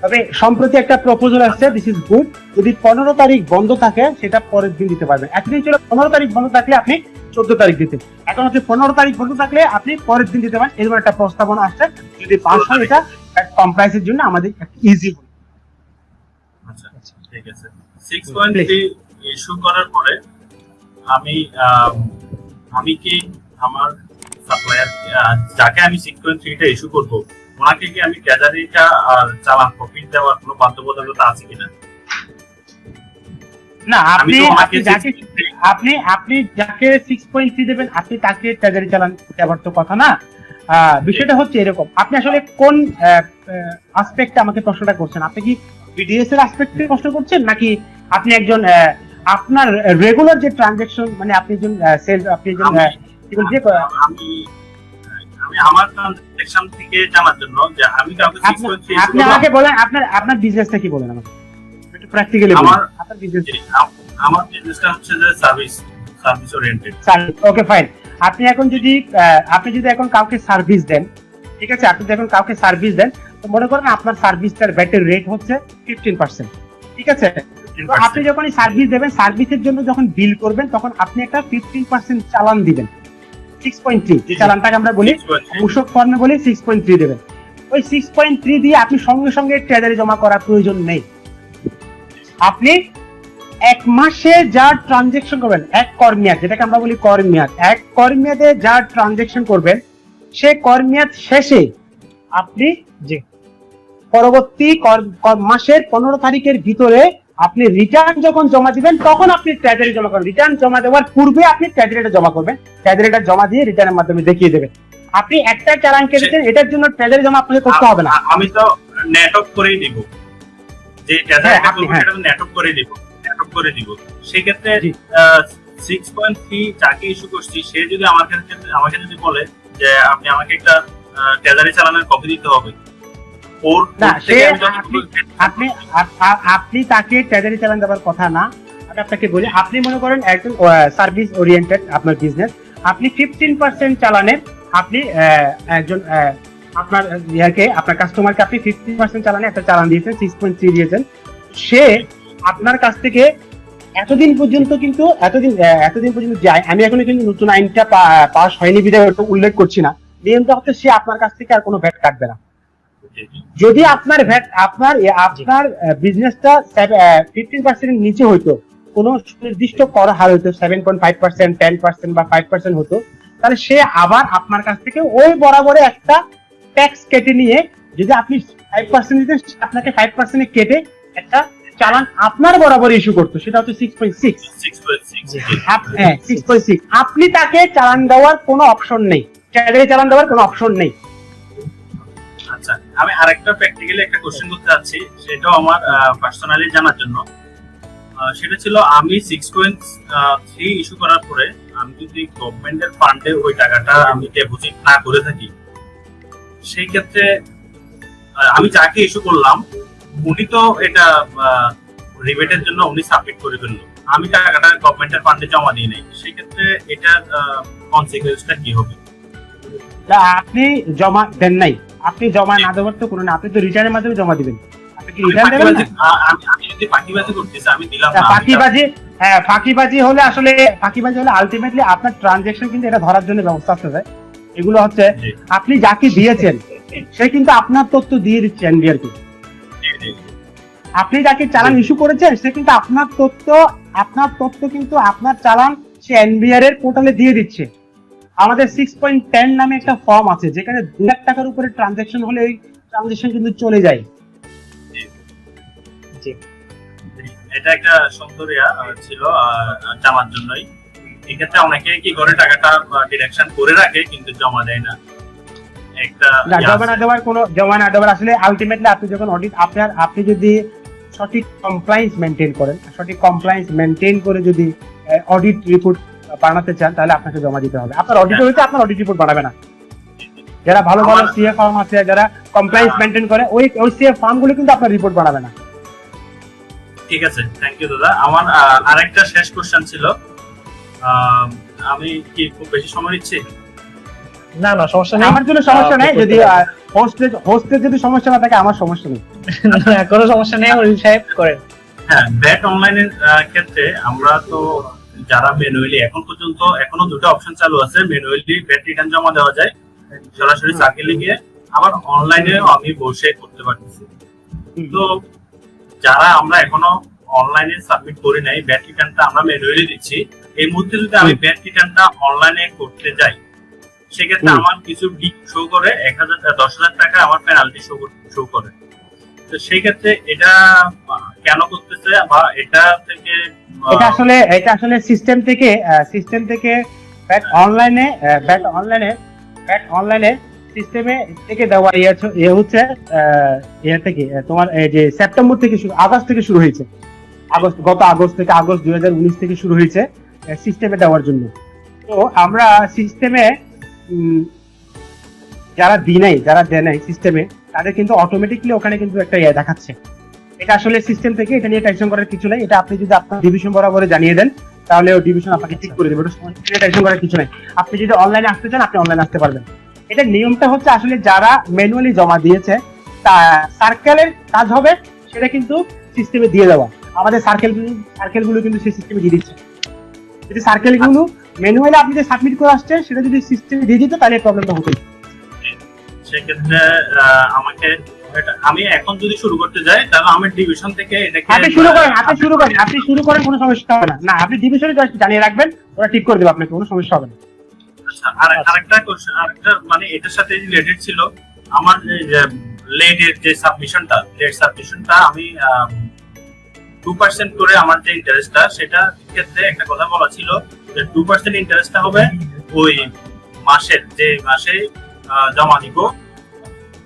তবে সম্প্রতি একটা প্রপোজাল আসছে, দিস ইজ গুড, যদি 15 তারিখ বন্ধ থাকে সেটা পরের দিন দিতে পারবেন। একদিন ছিল 15 তারিখ বন্ধ থাকলে আপনি 14 তারিখ দিতেন, এখন হচ্ছে 15 তারিখ বন্ধ থাকলে আপনি পরের দিন দিতে পারেন। এরকম একটা প্রস্তাবনা আসছে, যদি পাস হয় এটা কমপ্লায়েন্সের জন্য আমাদের ইজি হবে। আচ্ছা ঠিক আছে। 6.3 ইস্যু করার পরে আমি কি আমার সাপ্লায়ার যাকে আমি 6.3টা ইস্যু করব, ওনাকে কি আমি ট্রেজারিটা আর চালান প্রফিট দেওয়ার কোনো বাধ্যবাধকতা আছে কিনা? না, আপনি যাকে 6.3 দেবেন আপনি তাকে ট্রেজারি চালান দেওয়ার তো কথা না। বিষয়টা হচ্ছে এরকম, আপনি আসলে কোন আসপেক্টে আমাকে প্রশ্নটা করছেন? আপনি কি বিডিএস এর আসপেক্টে প্রশ্ন করছেন, নাকি আপনি একজন আপনার রেগুলার যে ট্রানজাকশন, মানে আপনি একজন সেলস, আপনি একজন আমি আমার ট্রানজাকশন থেকে জানার জন্য যে আমি কাউকে 6.3 আপনি আমাকে বলেন আপনার বিজনেসটা কি বলেন আমাকে একটু প্র্যাকটিক্যালি বলেন। আপনার বিজনেস, আমার বিজনেসটা হচ্ছে যে সার্ভিস ওরিয়েন্টেড। Okay fine. আপনি যদি এখন কাউকে সার্ভিস দেন, ঠিক আছে, আপনি যখন কাউকে সার্ভিস দেন, তো মনে করেন আপনার সার্ভিসটার ব্যাটের রেট হচ্ছে 15%, ঠিক আছে। তো আপনি যখন সার্ভিস দেবেন, সার্ভিসের জন্য যখন বিল করবেন, তখন আপনি একটা 15% চালান দিবেন। 6.3 যে চালানটাকে আমরা বলি মূসক ফর্মে বলি 6.3 দেবেন। ওই 6.3 দিয়ে আপনি সঙ্গে সঙ্গে ট্রেজারি জমা করার প্রয়োজন নেই। আপনি এক মাসে যা ট্রানজাকশন করবেন, এক কর্মিয়াদ, যেটাকে আমরা বলি কর্মিয়াদ, এক কর্মিয়াদে যা ট্রানজাকশন করবেন, সে কর্মিয়াদ শেষে আপনি যে পরবর্তী মাসের 15 তারিখের ভিতরে আপনি রিটার্ন যখন জমা দিবেন তখন আপনি ট্রেজারি জমা করবেন। রিটার্ন জমা দেওয়ার পূর্বে আপনি ট্রেজারিটা জমা করবেন, ট্রেজারিটা জমা দিয়ে রিটার্নের মাধ্যমে দেখিয়ে দেবেন। আপনি একটা চালান কেটেছেন, এটার জন্য ট্রেজারি জমা আপনাকে করতে হবে না। আমি তো নেট অফ করেই দিব, যে ট্রেজারিটা করব সেটা নেট অফ করে দিব। সেই ক্ষেত্রে 6.3 যাকে ইস্যু করছি সে যদি আমাকে যদি বলে যে আপনি আমাকে একটা ট্রেজারি চালানের কপি দিতে হবে, ওর না সে আপনি তাকে ট্রেজারি চালান দেওয়ার কথা না। আমি আপনাকে বলি, আপনি মনে করেন একজন সার্ভিস ওরিয়েন্টেড আপনার বিজনেস, আপনি 15% চালানের আপনি একজন আপনার আপনার কাস্টমারকে আপনি 15% চালানে একটা চালান দিয়েছেন, 6.3 দিয়েছেন। সে আপনার কাছ থেকে এতদিন পর্যন্ত যায়, আমি এখনো কিন্তু নতুন আইনটা পাস হয়নি বিধায় ওটা উল্লেখ করছি না, নিয়মটা হচ্ছে সে আপনার কাছ থেকে আর কোনো ভ্যাট কাটবে না। যদি আপনার ভ্যাট আপনার বিজনেসটা 15% এর নিচে হইতো, কোনো নির্দিষ্ট কর হার হইতো 7.5%, 10% বা 5% হতো, তাহলে সে আবার আপনার কাছ থেকে ওই বরাবরে একটা ট্যাক্স কেটে নিয়ে, যদি আপনি 5% দিতেন আপনাকে 5% কেটে একটা চালান আপনার বরাবর ইস্যু করতো, সেটা হচ্ছে 6.6। হ্যাঁ 6.6। আপনি তাকে চালান দেওয়ার কোনো অপশন নেই, ট্রেজারি চালান দেওয়ার কোনো অপশন নেই। আচ্ছা, আমি আরেকটা প্র্যাকটিক্যালি একটা কোশ্চেন করতে যাচ্ছি, সেটাও আমার পার্সোনালি জানার জন্য। সেটা ছিল, আমি 6.3 ইস্যু করার পরে আমি যদি গভর্নমেন্টের ফান্ডে ওই টাকাটা আমি ডিপোজিট না করে থাকি, সেই ক্ষেত্রে আমি যাকে ইস্যু করলাম উনি তো এটা রিবেটের জন্য উনি সাবমিট করে ফেললো, আমি টাকাটা গভর্নমেন্টের ফান্ডে জমা দিই নাই, সেই ক্ষেত্রে এটার কনসিকুয়েন্সটা কি হবে? আপনি জমা দেন নাই, আপনি জমা না দেওয়ার তো কোনো না, আপনি তো রিটার্নের মাধ্যমে জমা দিবেন। আপনি কি রিটার্ন দেবেন না? আমি যদি ফাঁকিবাজি করতেছি, আমি দিলাম না। ফাঁকিবাজি হলে আলটিমেটলি আপনার ট্রানজাকশন কিন্তু এটা ধরার জন্য ব্যবস্থা আছে। এগুলো হচ্ছে আপনি যাকে দিয়েছেন সে কিন্তু আপনার তথ্য দিয়ে দিচ্ছে এনবিআর-কে। আপনি যাকে চালান ইস্যু করেছেন সে কিন্তু আপনার তথ্য কিন্তু আপনার চালান সে এনবিআর এর পোর্টালে দিয়ে দিচ্ছে। আমাদের 6.10 নামে একটা ফর্ম আছে, যেখানে 2 লাখ টাকার উপরে ট্রানজাকশন হলে ওই ট্রানজাকশন কিন্তু চলে যায়। এটা একটা সুন্দরিয়া ছিল জামার জন্যই। এক্ষেত্রে অনেকে কি করে টাকাটা ডিডাকশন করে রাখে কিন্তু জমা দেয় না। জমা না দেওয়ার আসলে আলটিমেটলি আপনি যখন অডিট আপনি যদি সঠিক কমপ্লায়েন্স মেনটেন করে যদি অডিট রিপোর্ট বানাতে চান, তাহলে আপনাকে জমা দিতে হবে। আপনার অডিট হইতে আপনার অডিট রিপোর্ট বানাবে না। যারা ভালো সিএ ফার্ম আছে, যারা কমপ্লায়েন্স মেনটেন করে, ওই সিএ ফার্ম গুলো কিন্তু আপনার রিপোর্ট বানাবে না। ঠিক আছে, থ্যাংক ইউ দাদা। আমার আরেকটা শেষ কোশ্চেন ছিল, আমি কি খুব বেশি সময় নিচ্ছি? না সমস্যা নেই, আমার জন্য সমস্যা নেই। যদি হোস্টের যদি সমস্যা না থাকে আমার সমস্যা নেই। কোনো সমস্যা নেই, ওই সাহেব করেন। হ্যাঁ, ব্যাট অনলাইনের ক্ষেত্রে আমরা তো যারা ম্যানুয়ালি এখন পর্যন্ত এখনো 2টা অপশন চালু আছে, ম্যানুয়ালি ব্যাট রিটার্ন জমা দেওয়া যায় সরাসরি সার্কেলে গিয়ে, আবার অনলাইনেও আমি বসে করতে পারতেছি। তো যারা আমরা এখনো অনলাইনে সাবমিট করি নাই, ব্যাট রিটার্নটা আমরা ম্যানুয়ালি দিচ্ছি, এই মুহূর্তে যদি আমি ব্যাট রিটার্নটা অনলাইনে করতে যাই, সেক্ষেত্রে আমার কিছু ডিপ শো করে 10,000 টাকা আমার পেনাল্টি শো করে। তো সেই ক্ষেত্রে এটা কেন করতেছে, বা এটা থেকে এটা আসলে সিস্টেম থেকে ব্যাট অনলাইনে সিস্টেমে থেকে দেওয়া হচ্ছে থেকে তোমার এই যে সেপ্টেম্বর থেকে আগস্ট থেকে শুরু হয়েছে। আগস্ট 2019 থেকে শুরু হয়েছে সিস্টেমে দেওয়ার জন্য। তো আমরা সিস্টেমে যারা দেয় নাই সিস্টেমে, তাদের কিন্তু অটোমেটিকলি ওখানে কিন্তু একটা দেখাচ্ছে। এটা আসলে সিস্টেম থেকে, এটা নিয়ে টেনশন করার কিছু নাই। এটা আপনি যদি আপনার ডিভিশন বরাবরে জানিয়ে দেন, তাহলে ওই ডিভিশন আপনাকে ঠিক করে দেবে। টেনশন করার কিছু নাই। আপনি যদি অনলাইনে আসতে চান, আপনি অনলাইনে আসতে পারবেন। এটা নিয়মটা হচ্ছে আসলে যারা ম্যানুয়ালি জমা দিয়েছে, সার্কেলের কাজ হবে সেটা কিন্তু সিস্টেমে দিয়ে দেওয়া। আমাদের সার্কেলগুলো কিন্তু সেই সিস্টেমে দিয়ে দিচ্ছে। যদি সার্কেলগুলো ম্যানুয়ালি আপনি যে সাবমিট করে আসছেন সেটা যদি সিস্টেমে দিয়ে দিত, তাহলে প্রবলেমটা হতো। সেক্ষেত্রে আমি এখন যদি শুরু করতে যাই, তাহলে আমি ডিভিশন থেকে এটাকে আপনি শুরু করেন, কোনো সমস্যা হবে না। আপনি ডিভিশনে জানিয়ে রাখবেন, ওরা ঠিক করে দেবে আপনাকে, কোনো সমস্যা হবে না। আচ্ছা, আরেকটা কোশ্চেন, মানে এটার সাথে রিলেটেড ছিল, আমার লেটের যে সাবমিশনটা আমি 2% করে আমার যে ইন্টারেস্টটা, সেটা ক্ষেত্রে একটা কথা বলা ছিল যে 2% ইন্টারেস্টটা হবে ওই মাসের, যে মাসে জমা দিব,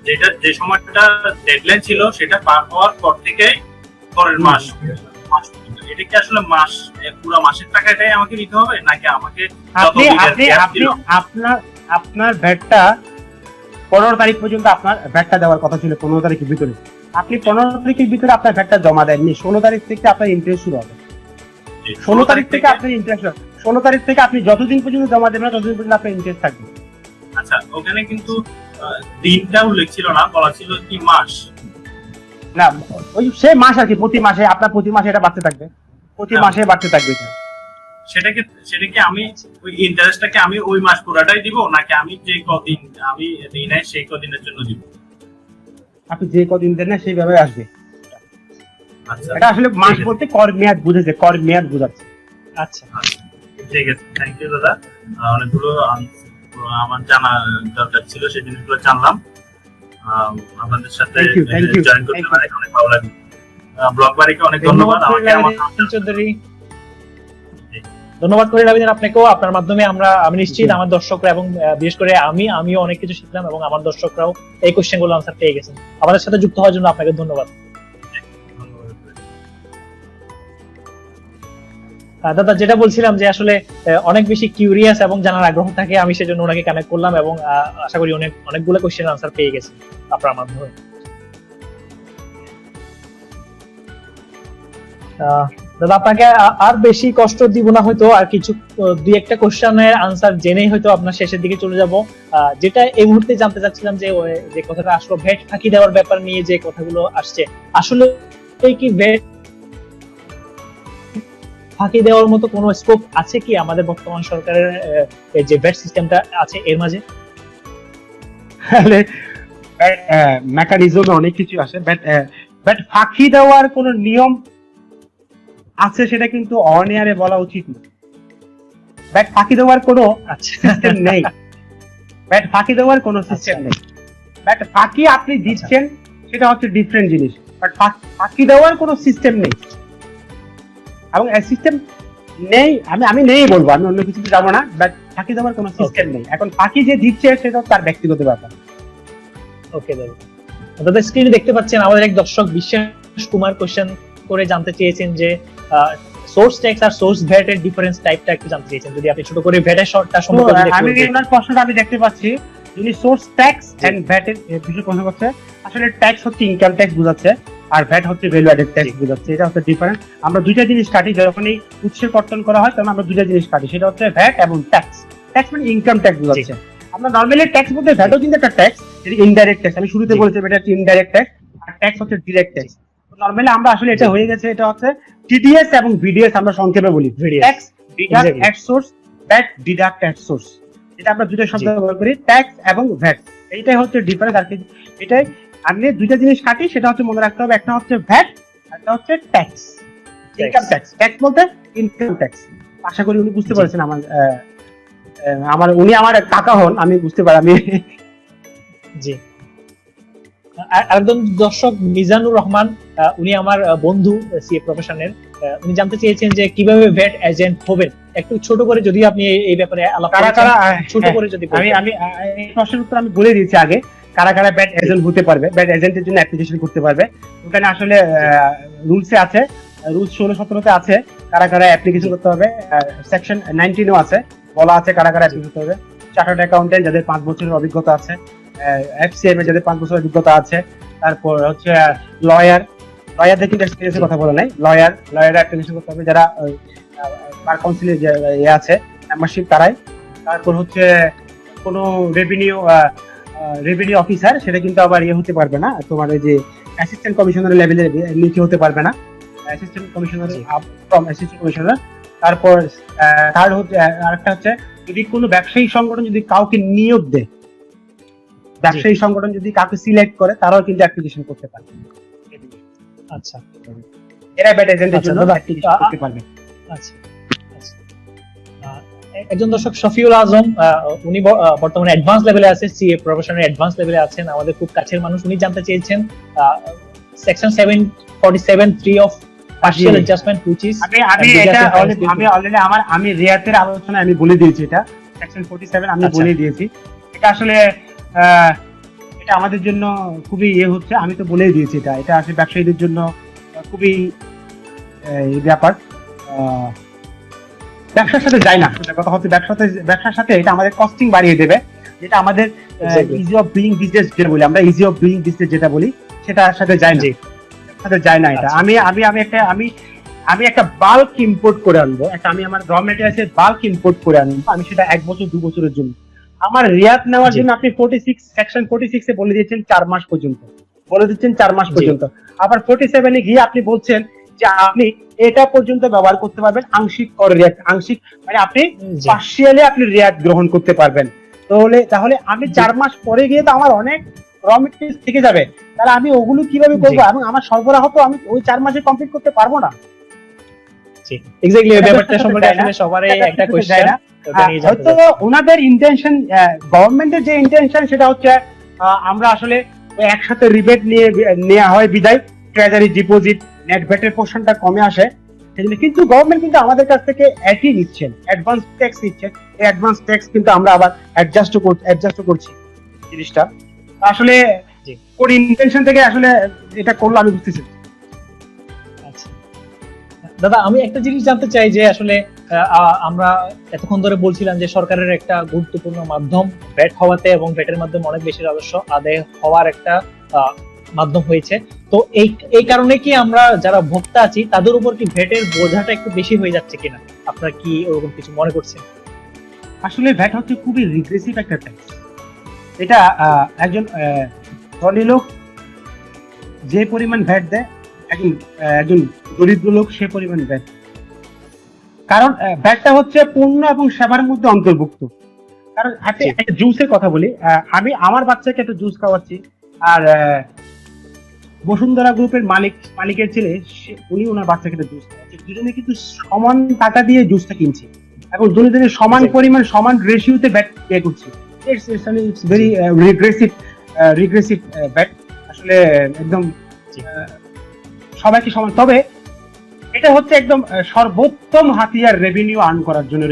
যেটা যে সময়টা ডেডলাইন ছিল সেটা পার হওয়ার পর থেকে পরের মাস পর্যন্ত। এটা কি আসলে মাস, পুরো মাসের টাকাটাই আমাকে নিতে হবে, নাকি আমাকে আপনার ভ্যাটটা 15 তারিখ পর্যন্ত আপনার ভ্যাটটা দেওয়ার কথা ছিল, 15 তারিখের ভিতরে। আপনি 15 তারিখের ভিতরে আপনার ভ্যাটটা জমা দেননি, 16 তারিখ থেকে আপনার ইন্টারেস্ট শুরু হবে। 16 তারিখ থেকে আপনার ইন্টারেস্ট, 16 তারিখ থেকে আপনি যতদিন পর্যন্ত জমা দেবেন ততদিন পর্যন্ত আপনার ইন্টারেস্ট থাকবে। আচ্ছা, ওখানে কিন্তু দিনটা উল্লেখ ছিল না, বলা ছিল কি মাস। না, ওই সে মাস আর কি, প্রতি মাসে আপনার প্রতি মাসে এটা বাড়তে থাকবে, প্রতি মাসে বাড়তে থাকবে। সেটা কি আমি ওই ইন্টারেস্টটাকে আমি ওই মাস পুরাটাই দিব, নাকি আমি যে কদিন আমি দিই নাই সেই কদিনের জন্য দিব? আপনি যে কদিন দেন না সেইভাবে আসবে। আচ্ছা, এটা আসলে মাস বলতে কর মেয়াদ বুঝেছে, কর মেয়াদ বোঝাচ্ছে। আচ্ছা, ঠিক আছে, থ্যাংক ইউ দাদা। অনেকগুলো আমার জানা দরকার ছিল, সেই জিনিসগুলো জানলাম। আপনাদের সাথে জয়েন করতে পারে অনেক ভালো লাগে। ব্লগবাড়িকে অনেক ধন্যবাদ। ধন্যবাদ করি রাবিদিন আপনাকেও। আপনার মাধ্যমে আমি নিশ্চিত আমার দর্শকরা এবং বিশেষ করে আমিও অনেক কিছু শিখলাম এবং আমার দর্শকরাও এই কোশ্চেন গুলো আনসার পেয়ে গেছেন। আমাদের সাথে যুক্ত হওয়ার জন্য আপনাকে ধন্যবাদ। দাদা, যেটা বলছিলাম যে আসলে অনেক বেশি কিউরিয়াস এবং জানার আগ্রহ থাকে, আমি সেজন্য ওনাকে কানেক্ট করলাম এবং আশা করি অনেকগুলো কোশ্চেন আনসার পেয়ে গেছেন আপনার মাধ্যমে। দাদা, আপনাকে আর বেশি কষ্ট দিব না, হয়তো আর কিছু দুই একটা কোশ্চেনের আনসার জেনেই হয়তো আপনার শেষের দিকে চলে যাব। যেটা এই মুহূর্তে জানতে চাচ্ছিলাম যে কথাটা আসলে ভ্যাট ফাঁকি দেওয়ার ব্যাপার নিয়ে যে কথাগুলো আসছে, আসলে কি ভ্যাট ফাঁকি দেওয়ার মতো কোনো স্কোপ আছে কি আমাদের বর্তমান সরকারের যে ভ্যাট সিস্টেমটা আছে এর মাঝে? মেকানিজমে অনেক কিছু আছে, বাট ফাঁকি দেওয়ার কোনো নিয়ম আছে সেটা কিন্তু অন এয়ারে বলা উচিত না। বাট ফাঁকি দেওয়ার কোনো সিস্টেম নেই, বাট ফাঁকি দেওয়ার কোনো সিস্টেম নেই। বাট ফাঁকি আপনি দিচ্ছেন সেটা হচ্ছে ডিফারেন্ট জিনিস, বাট ফাঁকি দেওয়ার কোনো সিস্টেম নেই এবং সিস্টেম নেই। আমি নেই বলবো, আমি অন্য কিছু যাবো না, বাট ফাঁকি দেওয়ার কোনো সিস্টেম নেই। এখন ফাঁকি যে দিচ্ছে সেটা তার ব্যক্তিগত ব্যাপার। ওকে দাদা, দাদা স্ক্রিনে দেখতে পাচ্ছেন আমাদের এক দর্শক বিশ্বাস কুমার কোশ্চেন করে জানতে চেয়েছেন যে সোর্স ট্যাক্স আর সোর্স ভ্যাট এর ডিফারেন্স টাইপটা একটু জানতে চেয়েছেন, যদি আপনি ছোট করে ভ্যাটের শর্টটা সম্পর্কে আমি ওনার প্রশ্নটা আমি দেখতে পাচ্ছি, যিনি সোর্স ট্যাক্স এন্ড ভ্যাট এর বিষয়ে প্রশ্ন করছে। আসলে ট্যাক্স হচ্ছে ইনকাম ট্যাক্স বোঝাচ্ছে আর ভ্যাট হচ্ছে ভ্যালু অ্যাডেড ট্যাক্স বোঝাচ্ছে। এটা হচ্ছে ডিফারেন্স। আমরা দুইটা জিনিস কাটি, যখনই উৎসের কর্তন করা হয় তখন আমরা দুইটা জিনিস কাটি, সেটা হচ্ছে ভ্যাট এবং ট্যাক্স। ট্যাক্স মানে ইনকাম ট্যাক্স বোঝাচ্ছে। আমরা নরমালি ট্যাক্স বলতে ভ্যাটও কিন্তু একটা ট্যাক্স, যেটা ইনডাইরেক্ট ট্যাক্স। আমি শুরুতে বলেছি এটা হচ্ছে ইনডাইরেক্ট ট্যাক্স আর ট্যাক্স হচ্ছে ডিরেক্ট ট্যাক্স। নরমালি আমরা আসলে এটা হয়ে গেছে, এটা হচ্ছে টিডিএস এবং ভিডিএস আমরা সংক্ষেপে বলি। Tax deduct at source, VAT deduct at source. এটা আমরা দুটো শব্দ ব্যবহার করি, ট্যাক্স এবং ভ্যাট। এইটাই হচ্ছে ডিফারেন্স। আর কি এটাই আপনি দুইটা জিনিস কাটি, সেটা হচ্ছে মনে রাখতে হবে, একটা হচ্ছে ভ্যাট, একটা হচ্ছে ট্যাক্স, ইনকাম ট্যাক্স। ট্যাক্স বলতে ইনকাম ট্যাক্স। আশা করি উনি বুঝতে পারছেন। উনি আমার কাকা হন, আমি বুঝতে পারি। আমি জি, একজন দর্শক মিজানুর রহমান, উনি আমার বন্ধু সিএ প্রফেশনের, উনি জানতে চেয়েছেন যে কিভাবে ভ্যাট এজেন্ট হবেন। একটু ছোট করে যদি আপনি এই ব্যাপারে আলাপ করেন, ছোট করে যদি। আমি এই প্রশ্নের উত্তর আমি বলে দিয়েছি আগে, কারা কারা ভ্যাট এজেন্ট হতে পারবে, ভ্যাট এজেন্টের জন্য অ্যাপ্লিকেশন করতে পারবে। ওখানে আসলে রুলসে আছে, রুলস 16-17 আছে কারা কারা অ্যাপ্লিকেশন করতে হবে। সেকশন 19 আছে, বলা আছে কারা কারা অ্যাপ্লিকেশন করতে হবে। চার্টার্ড অ্যাকাউন্টেন্ট যাদের 5 বছরের অভিজ্ঞতা আছে, এফসিএম এর যাদের 5 বছরের অভিজ্ঞতা আছে, তারপর হচ্ছে লয়ারদের কিন্তু এক্সপিরিয়েন্সের কথা বলা নাই, লয়ার অ্যাপ্লিকেশন করতে হবে যারা বার কাউন্সিলে যে আছে মেম্বারশিপ তারাই। তারপর হচ্ছে কোনো রেভিনিউ অফিসার, সেটা কিন্তু আবার হতে পারবে না, তোমার ওই যে অ্যাসিস্ট্যান্ট কমিশনার লেভেলের নিচে হতে পারবে না, assistant commissioner from assistant commissioner. তারপর থার্ড হচ্ছে আরেকটা হচ্ছে, যদি কোনো ব্যবসায়ী সংগঠন যদি কাউকে নিয়োগ দেয়, ব্যবসায়ী সংগঠন যদি কাউকে সিলেক্ট করে, তারাও কিন্তু অ্যাপ্লিকেশন করতে পারবে। আচ্ছা, এরা ভ্যাট এজেন্টের জন্য অ্যাপ্লিকেশন করতে পারবে। আচ্ছা, একজন দর্শক শফিউল আজম, উনি বর্তমানে অ্যাডভান্স লেভেলে আছে, সিএ প্রফেশনের অ্যাডভান্স লেভেলে আছেন, আমাদের খুব কাছের মানুষ। উনি জানতে চেয়েছেন section 747(3) of partial adjustment which is আমি এটা অলরেডি আমি রিয়াতের আলোচনায় আমি বলে দিয়েছি, এটা সেকশন 47 আমি আচ্ছা। বলে দিয়েছি। এটা আসলে এটা আমাদের জন্য খুবই হচ্ছে, আমি তো বলেই দিয়েছি এটা আসলে ব্যবসায়ীদের জন্য খুবই ব্যাপার, ব্যবসার সাথে যায় না। কথা হচ্ছে ব্যবসার সাথে এটা আমাদের কস্টিং বাড়িয়ে দেবে, যেটা আমাদের Exactly. Easy of doing business যেটা বলি আমরা, ইজি অফ ডুইং বিজনেস যেটা বলি, সেটার সাথে যায় না, জি। সাথে যায় না এটা। আচ্ছা। আমি একটা বাল্ক ইম্পোর্ট করে আনবো, আমি আমার র মেটেরিয়ালস বাল্ক ইম্পোর্ট করে আনবো, আমি সেটা 1 বছর 2 বছরের জন্য। আমার রিয়াদ নেওয়ার জি। জন্য আপনি 46 সেকশন 46 এ বলে দিয়েছেন 4 মাস পর্যন্ত, বলে দিচ্ছেন 4 মাস জি। পর্যন্ত। আবার 47 এ গিয়ে আপনি বলছেন যে আপনি এটা পর্যন্ত ব্যবহার করতে পারবেন আংশিক কর রিয়াদ, আংশিক মানে আপনি জি। পার্শিয়ালি আপনি রিয়াদ গ্রহণ করতে পারবেন। তাহলে আমি 4 মাস পরে গিয়ে তো আমার অনেক র মেটেরিয়ালস থেকে যাবে, তাহলে আমি ওগুলো কিভাবে করবো? জি। এবং আমার সরবরাহ তো আমি ওই 4 মাসে কমপ্লিট করতে পারবো না। জি, এক্স্যাক্টলি এই এটা ব্যাপারটা তো সম্পর্কে যায় না। আসলে সবারই এটা একটা তো কোশ্চেন যায় না। হয়তো ওনাদের ইন্টেনশন, গভর্নমেন্টের যে ইন্টেনশন সেটা হচ্ছে আমরা আসলে ওই একসাথে রিবেট নেওয়া হয় বিদায় ট্রেজারি ডিপোজিট নেট ভ্যাটের পোর্শনটা কমে আসে সেজন্য। কিন্তু গভর্নমেন্ট কিন্তু আমাদের কাছ থেকে একই নিচ্ছেন, অ্যাডভান্স ট্যাক্স নিচ্ছেন। এই অ্যাডভান্স ট্যাক্স কিন্তু আমরা আবার অ্যাডজাস্ট করছি জিনিসটা। আসলে জি। কোন ইন্টেনশন থেকে আসলে এটা করলো আমি বুঝতেছি না। আচ্ছা দাদা, আমি একটা জিনিস জানতে চাই যে আসলে আমরা এতক্ষণ ধরে বলছিলাম যে সরকারের একটা গুরুত্বপূর্ণ মাধ্যম ভ্যাট হওয়াতে এবং ভ্যাটের মাধ্যমে অনেক বেশি রাজস্ব আদায় হওয়ার একটা মাধ্যম হয়েছে। তো এই কারণে কি আমরা যারা ভোক্তা আছি তাদের উপর কি ভ্যাটের বোঝাটা একটু বেশি হয়ে যাচ্ছে কিনা? আপনারা কি ওরকম কিছু মনে করছেন? আসলে ভ্যাট হচ্ছে খুবই রিগ্রেসিভ একটা ট্যাক্স। এটা একজন ধনী লোক যে পরিমাণ ভ্যাট দেয়, একজন দরিদ্র লোক সে পরিমাণ ভ্যাট। কারণ ভ্যাটটা হচ্ছে পণ্য এবং সেবার মধ্যে অন্তর্ভুক্ত। কারণ জি। একটা জুসের কথা বলি, আমি আমার বাচ্চাকে একটা জুস খাওয়াচ্ছি, আর বসুন্ধরা গ্রুপের মালিকের ছেলে উনি ওনার বাচ্চাকে একটা জুস খাওয়াচ্ছে, দুজনে কিন্তু সমান টাকা দিয়ে জুসটা কিনছে এবং দুজনে সমান Exactly. পরিমাণ সমান রেশিওতে ব্যাট পে করছে। ইটস ভেরি রিগ্রেসিভ ব্যাট, আসলে একদম জি। সবাইকে সমান। তবে এটা হচ্ছে একদম সর্বোত্তম হাতিয়ার রেভিনিউ আর্ন করার জন্য,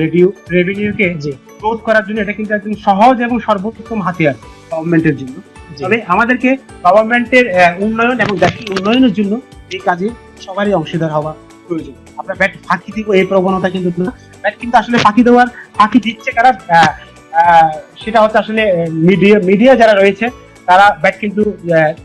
রেভিনিউকে জি গ্রোথ করার জন্য এটা কিন্তু একদম সহজ এবং সর্বোত্তম হাতিয়ার গভর্নমেন্টের জন্য। জি তবে আমাদেরকে গভর্নমেন্টের উন্নয়ন এবং দেশের উন্নয়নের জন্য এই কাজে সবারই অংশীদার হওয়া প্রয়োজন। আমরা ব্যাট ফাঁকি দিব এই প্রবণতা কিন্তু না। ব্যাট কিন্তু আসলে ফাঁকি দিচ্ছে কারা, সেটা হচ্ছে আসলে মিডিয়া যারা রয়েছে তারা ব্যাট কিন্তু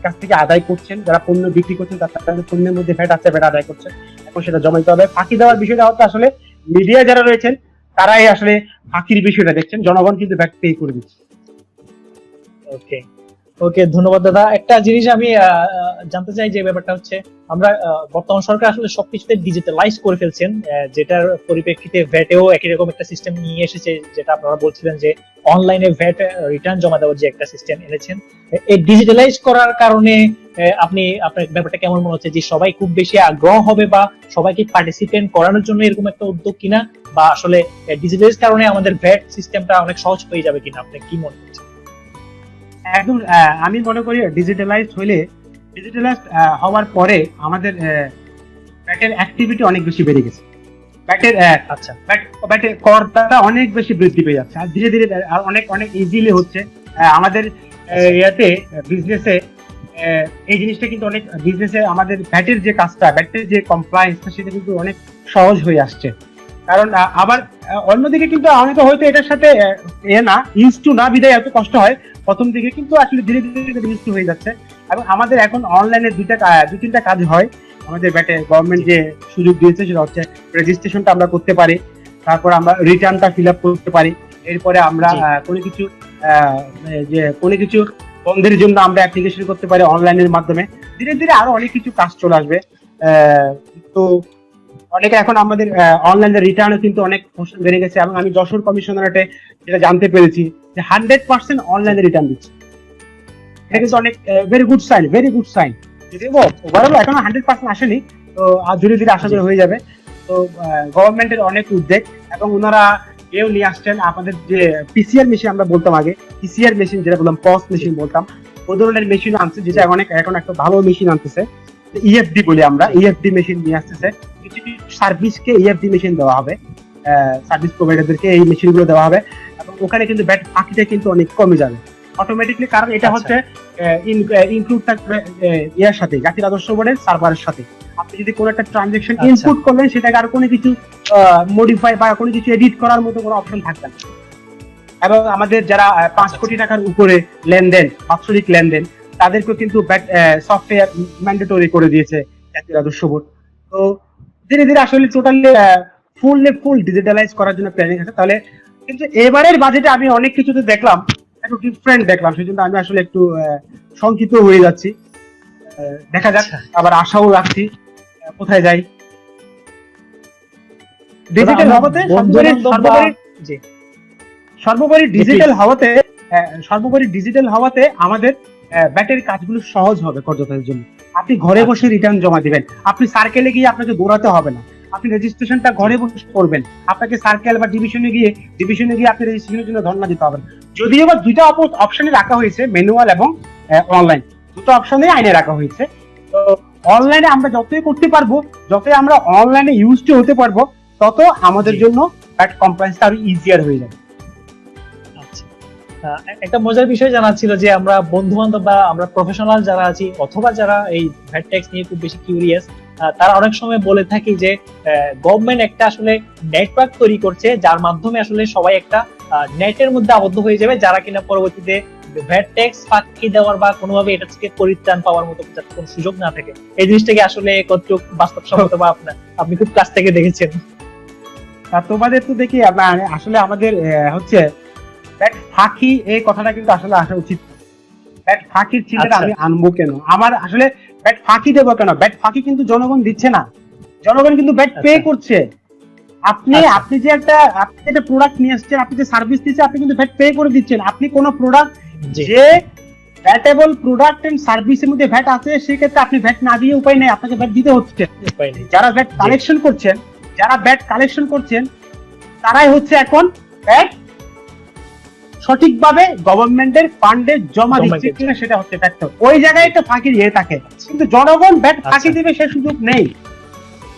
কাছ থেকে আদায় করছেন, যারা পণ্য বিক্রি করছেন তাদের পণ্যের মধ্যে ভ্যাট আছে, ব্যাট আদায় করছেন, এখন সেটা জমাইতে হবে। ফাঁকি দেওয়ার বিষয়টা হচ্ছে আসলে মিডিয়া যারা রয়েছেন তারাই আসলে ফাঁকির বিষয়টা দেখছেন, জনগণ কিন্তু ব্যাট পে করে দিচ্ছে। ওকে ওকে, ধন্যবাদ দাদা। একটা জিনিস আমি জানতে চাই যে ব্যাপারটা হচ্ছে আমরা বর্তমান সরকার আসলে সবকিছুতে ডিজিটালাইজ করে ফেলছেন, যেটার পরিপ্রেক্ষিতে ভ্যাটেও একই রকম একটা সিস্টেম নিয়ে এসেছে, যেটা আপনারা বলছিলেন যে অনলাইনে ভ্যাট রিটার্ন জমা দেওয়ার যে একটা সিস্টেম এনেছেন। এই ডিজিটালাইজ করার কারণে আপনার ব্যাপারটা কেমন মনে হচ্ছে, যে সবাই খুব বেশি আগ্রহ হবে বা সবাইকে পার্টিসিপেন্ট করানোর জন্য এরকম একটা উদ্যোগ কিনা, বা আসলে ডিজিটালাইজ কারণে আমাদের ভ্যাট সিস্টেমটা অনেক সহজ হয়ে যাবে কিনা, আপনি কি মনে করছেন? একদম আমি মনে করি ডিজিটালাইজড হওয়ার পরে আমাদের ব্যাটের অ্যাক্টিভিটি অনেক বেশি বেড়ে গেছে। আচ্ছা ব্যাটের করদাতা অনেক বেশি বৃদ্ধি পেয়ে যাচ্ছে, আর ধীরে ধীরে আর অনেক ইজিলি হচ্ছে আমাদের বিজনেসে। এই জিনিসটা কিন্তু অনেক বিজনেসে আমাদের ব্যাটের যে কাজটা, ব্যাটের যে কমপ্লায়েন্সটা সেটা কিন্তু অনেক সহজ হয়ে আসছে। কারণ আবার অন্যদিকে কিন্তু অনেকে হয়তো এটার সাথে ইউজ টু না বিদায় এত কষ্ট হয় প্রথম দিকে, কিন্তু আসলে ধীরে ধীরে ইউজ টু হয়ে যাচ্ছে। এবং আমাদের এখন অনলাইনে দু তিনটা কাজ হয় আমাদের ব্যাটে। গভর্নমেন্ট যে সুযোগ দিয়েছে সেটা হচ্ছে রেজিস্ট্রেশনটা আমরা করতে পারি, তারপর আমরা রিটার্নটা ফিল আপ করতে পারি, এরপরে আমরা কোনো কিছু বন্ধের জন্য আমরা অ্যাপ্লিকেশন করতে পারি অনলাইনের মাধ্যমে। ধীরে ধীরে আরো অনেক কিছু কাজ চলে আসবে। তো অনেকে এখন আমাদের অনলাইনে রিটার্নও কিন্তু অনেক পোর্শন বেড়ে গেছে, এবং আমি যশোর কমিশনারেটে যেটা জানতে পেরেছি যে 100% অনলাইনে রিটার্ন দিচ্ছে। এটা কিন্তু অনেক ভেরি গুড সাইন। যদিও ওভারঅল এখনো 100% আসেনি, তো আর ধীরে ধীরে আশা করি হয়ে যাবে। তো গভর্নমেন্টের অনেক উদ্যোগ, এবং ওনারা নিয়ে আসছেন আমাদের যে পিসিআর মেশিন আমরা বলতাম আগে, পিসিআর মেশিন যেটা বললাম, পস মেশিন বলতাম, ওই ধরনের মেশিন আনছে, যেটা এখন একটা ভালো মেশিন আনতেছে। ইএফডি বলি আমরা, ইএফডি মেশিন নিয়ে আসতেছে। কিছু কিছু সার্ভিসকে ইএফডি মেশিন দেওয়া হবে, সার্ভিস প্রোভাইডারদেরকে এই মেশিনগুলো দেওয়া হবে, এবং ওখানে কিন্তু ব্যাট ফাঁকিটা কিন্তু অনেক কমে যাবে অটোমেটিকলি, কারণ এটা হচ্ছে ইনক্লুড থাকবে ইয়ার সাথে, জাতীয় আদর্শ বোর্ডের সার্ভারের সাথে। আপনি যদি কোনো একটা ট্রানজাকশন ইনপুট করলেন, সেটাকে আর কোনো কিছু মডিফাই বা কোনো কিছু এডিট করার মতো কোনো অপশন থাকবে না। এবং আমাদের যারা 5 কোটি টাকার উপরে লেনদেন, বাৎসরিক লেনদেন, তাদেরকেও কিন্তু সফটওয়্যার ম্যান্ডেটরি করে দিয়েছে জাতীয় আদর্শ বোর্ড। তো ধীরে ধীরে আসলে টোটালি ফুল ডিজিটালাইজ করার জন্য প্ল্যানিং আছে। তাহলে কিন্তু এবারের বাজেটে আমি অনেক কিছুতে দেখলাম একটু ডিফারেন্ট দেখলাম, সেই জন্য আমি আসলে একটু শঙ্কিত হয়ে যাচ্ছি। দেখা যাক, আবার আশাও রাখছি কোথায় যাই। ডিজিটাল হওয়াতে সর্বোপরি ডিজিটাল হওয়াতে আমাদের ব্যাটের কাজগুলো সহজ হবে করদাতাদের জন্য। আপনি ঘরে বসে রিটার্ন জমা দিবেন, আপনি সার্কেলে গিয়ে আপনাকে দৌড়াতে হবে না, আপনি রেজিস্ট্রেশনটা ঘরে বসে করবেন, আপনাকে সার্কেল বা ডিভিশনে গিয়ে আপনি রেজিস্ট্রেশনের জন্য ধর্ণা দিতে হবে না। যদিও বা দুইটা অপশনে রাখা হয়েছে, ম্যানুয়াল এবং অনলাইন, দুটো অপশনে আইনে রাখা হয়েছে। তো অনলাইনে আমরা যতই করতে পারবো, যতই আমরা অনলাইনে ইউজড হতে পারবো, তত আমাদের জন্য ব্যাট কমপ্লায়েন্সটা আরো ইজিয়ার হয়ে যাবে। একটা মজার বিষয় জানা ছিল যে আমরা বন্ধু বান্ধব বা আমরা প্রফেশনাল যারা আছি, অথবা যারা এই ভ্যাট ট্যাক্স নিয়ে খুব বেশি কিউরিয়াস, তারা অনেক সময় বলে থাকি যে গভর্নমেন্ট একটা আসলে নেটওয়ার্ক তৈরি করছে, যার মাধ্যমে আসলে সবাই একটা নেটের মধ্যে আবদ্ধ হয়ে যাবে, যারা কিনা পরবর্তীতে ভ্যাট ট্যাক্স ফাঁকি দেওয়ার বা কোনোভাবে এটা থেকে পরিত্রাণ পাওয়ার মতো কোনো সুযোগ না থাকে। এই জিনিসটাকে আসলে কতটুকু বাস্তবসম্মত বা আপনি খুব কাছ থেকে দেখেছেন? তোমাদের তো দেখি আসলে আমাদের হচ্ছে ব্যাট ফাঁকি, এই কথাটা কিন্তু আসলে আসা উচিত। ব্যাট ফাঁকির চিন্তাটা আমি আনবো কেন? আমার আসলে ব্যাট ফাঁকি দেবো কেন? ব্যাট ফাঁকি কিন্তু জনগণ দিচ্ছে না, জনগণ কিন্তু ব্যাট পে করছে। আপনি যে একটা প্রোডাক্ট নিয়ে আসছেন, আপনি যে সার্ভিস দিচ্ছেন, আপনি কিন্তু ভ্যাট পে করে দিচ্ছেন। আপনি কোন প্রোডাক্ট যে ভ্যাটেবল প্রোডাক্ট এন্ড সার্ভিসের মধ্যে ভ্যাট আছে, সেক্ষেত্রে আপনি ভ্যাট না দিয়ে উপায় নেই, আপনাকে ভ্যাট দিতে হচ্ছে। যারা ভ্যাট কালেকশন করছেন, তারাই হচ্ছে এখন ভ্যাট সঠিকভাবে গভর্নমেন্টের ফান্ডে জমা দিচ্ছে কিনা, সেটা হচ্ছে ফ্যাক্টর। ওই জায়গায় একটা ফাঁকি দিয়ে থাকে, কিন্তু জনগণ ভ্যাট ফাঁকি দিবে সে সুযোগ নেই।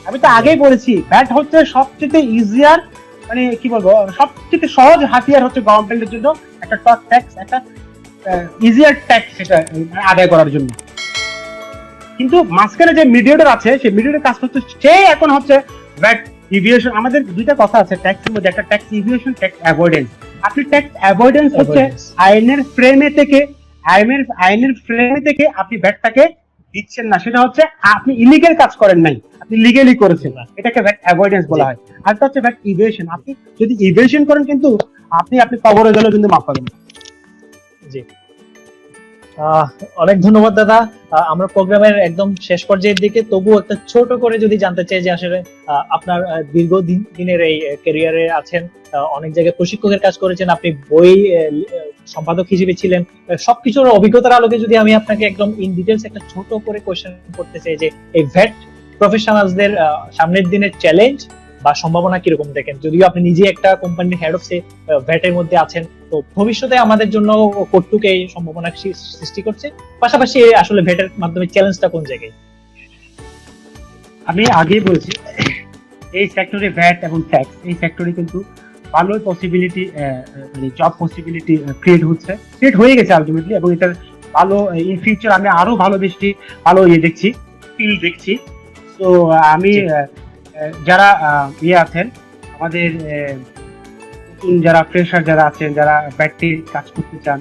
আমি তো আগেই বলেছি, ভ্যাট হচ্ছে সবচেয়ে ইজিয়ার, মানে কি বলবো, সবচেয়ে সহজ হাতিয়ার হচ্ছে গভর্নমেন্টের জন্য একটা ট্যাক্স, একটা ইজিয়ার ট্যাক্স সেটা আদায় করার জন্য। কিন্তু মাঝখানে যে মিডিয়েটর আছে, সেই মিডিয়েটর কাজ করছে, সে এখন হচ্ছে ভ্যাট ইভিয়েশন। আমাদের দুইটা কথা আছে ট্যাক্সের মধ্যে, একটা ট্যাক্স ইভিয়েশন, ট্যাক্স অ্যাভয়েডেন্স। আপনি ট্যাক্স অ্যাভয়েডেন্স হচ্ছে আইনের ফ্রেমে থেকে আপনি ভ্যাটটাকে দিচ্ছেন না, সেটা হচ্ছে আপনি ইলিগাল কাজ করেন নাই, আপনি লিগালি করেছেন, এটাকে ভ্যাট অ্যাভয়েডেন্স বলা হয়। আর একটা হচ্ছে ভ্যাট ইভেশন, আপনি যদি ইভেশন করেন কিন্তু আপনি কবরে গেলেও কিন্তু মাফ পাবেন। জি, অনেক ধন্যবাদ দাদা। আমরা প্রোগ্রামের একদম শেষ পর্যায়ের দিকে, তবুও একটা ছোট করে যদি জানতে চাই যে আসলে আপনার দীর্ঘদিনের এই ক্যারিয়ারে আছেন, অনেক জায়গায় প্রশিক্ষকের কাজ করেছেন, আপনি বই সম্পাদক হিসেবে ছিলেন, সবকিছুর অভিজ্ঞতার আলোকে যদি আমি আপনাকে একদম ইন ডিটেলস একটা ছোট করে কোয়েশ্চেন করতে চাই যে এই ভ্যাট প্রফেশনালসদের সামনের দিনের চ্যালেঞ্জ বা সম্ভাবনা কিরকম দেখেন? যদিও আপনি নিজে একটা কোম্পানির হেড অফ ভ্যাটের মধ্যে আছেন, তো ভবিষ্যতে আমাদের জন্য কতটুকু এই সম্ভাবনা সৃষ্টি করছে, পাশাপাশি আসলে ভ্যাটের মাধ্যমে চ্যালেঞ্জটা কোন জায়গায়? আমি আগেই বলছি, এই সেক্টরে ভ্যাট এবং ট্যাক্স, এই সেক্টরে কিন্তু ভালো পসিবিলিটি, মানে জব পসিবিলিটি ক্রিয়েট হয়ে গেছে আলটিমেটলি, এবং এটার ভালো ইন ফিউচার আমি আরো ভালো বেশি ভালো ফিল দেখছি। তো আমি যারা আছেন, আমাদের নতুন যারা ফ্রেশার যারা আছেন, যারা ব্যাটের কাজ করতে চান,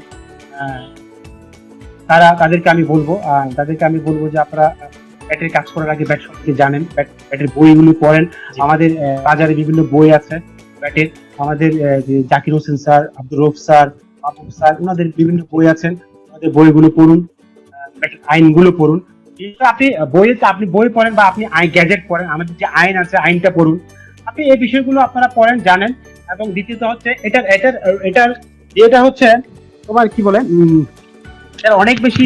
তাদেরকে আমি বলবো যে আপনারা ব্যাটের কাজ করার আগে ব্যাট সম্পর্কে জানেন, ব্যাটের বইগুলো পড়েন। আমাদের বাজারে বিভিন্ন বই আছে ব্যাটের, আমাদের জাকির হোসেন স্যার, আব্দুর রউফ স্যার, মাহবুব স্যার, ওনাদের বিভিন্ন বই আছেন, আমাদের বইগুলো পড়ুন, ব্যাটের আইনগুলো পড়ুন। আপনি বই পড়েন বা আপনি গ্যাজেট পড়েন, আমাদের যে আইন আছে আইনটা পড়ুন, আপনি এই বিষয়গুলো আপনারা পড়েন, জানেন। এবং দ্বিতীয়ত হচ্ছে এটা হচ্ছে তোমার কি বলে, অনেক বেশি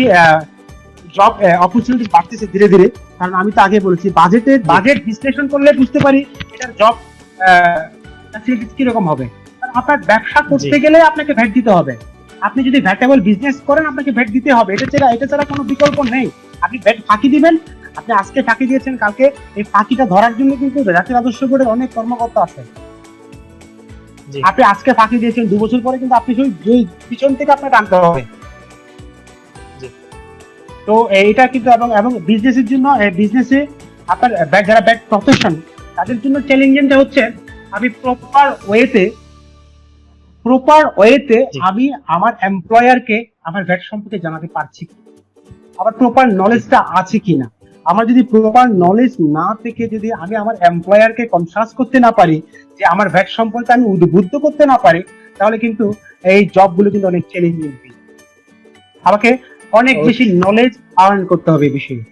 জব অপরচুনিটি বাড়তেছে ধীরে ধীরে। কারণ আমি তো আগে বলেছি, বাজেট বিশ্লেষণ করলে বুঝতে পারি এটার জব ফ্যাসিলিটিস কিরকম হবে। কারণ আপনার ব্যবসা করতে গেলে আপনাকে ভ্যাট দিতে হবে, আপনি যদি ভ্যাটেবল বিজনেস করেন আপনাকে ভ্যাট দিতে হবে, এটা ছাড়া কোনো বিকল্প নেই। আপনি ভ্যাট ফাঁকি দিবেন, আপনি আজকে ফাঁকি দিয়েছেন, কালকে এই ফাঁকিটা ধরার জন্য কিন্তু জাতীয় রাজস্ব বোর্ডের অনেক কর্মকর্তা আছে। জি। আপনি আজকে ফাঁকি দিয়েছেন, 2 বছর পরে কিন্তু আপনি সেই পিছন থেকে আপনাকে টানতে হবে। জি। তো এইটা কিন্তু এবং বিজনেসের জন্য, বিজনেসে আপনার যারা ব্যাট প্রফেশন তাদের জন্য চ্যালেঞ্জিংটা হচ্ছে আমি প্রপার ওয়েতে জি। আমি আমার এমপ্লয়ারকে আমার ব্যাট সম্পর্কে জানাতে পারছি কি, আমার প্রপার নলেজটা আছে কিনা। আমার যদি প্রপার নলেজ না থেকে যদি আমি আমার এমপ্লয়ারকে কনসাস করতে না পারি, যে আমার ভ্যাট সম্পর্কে আমি উদ্বুদ্ধ করতে না পারি, তাহলে কিন্তু এই জবগুলো কিন্তু অনেক চ্যালেঞ্জিং। আমাকে অনেক বেশি নলেজ আর্ন করতে হবে এই বিষয়ে।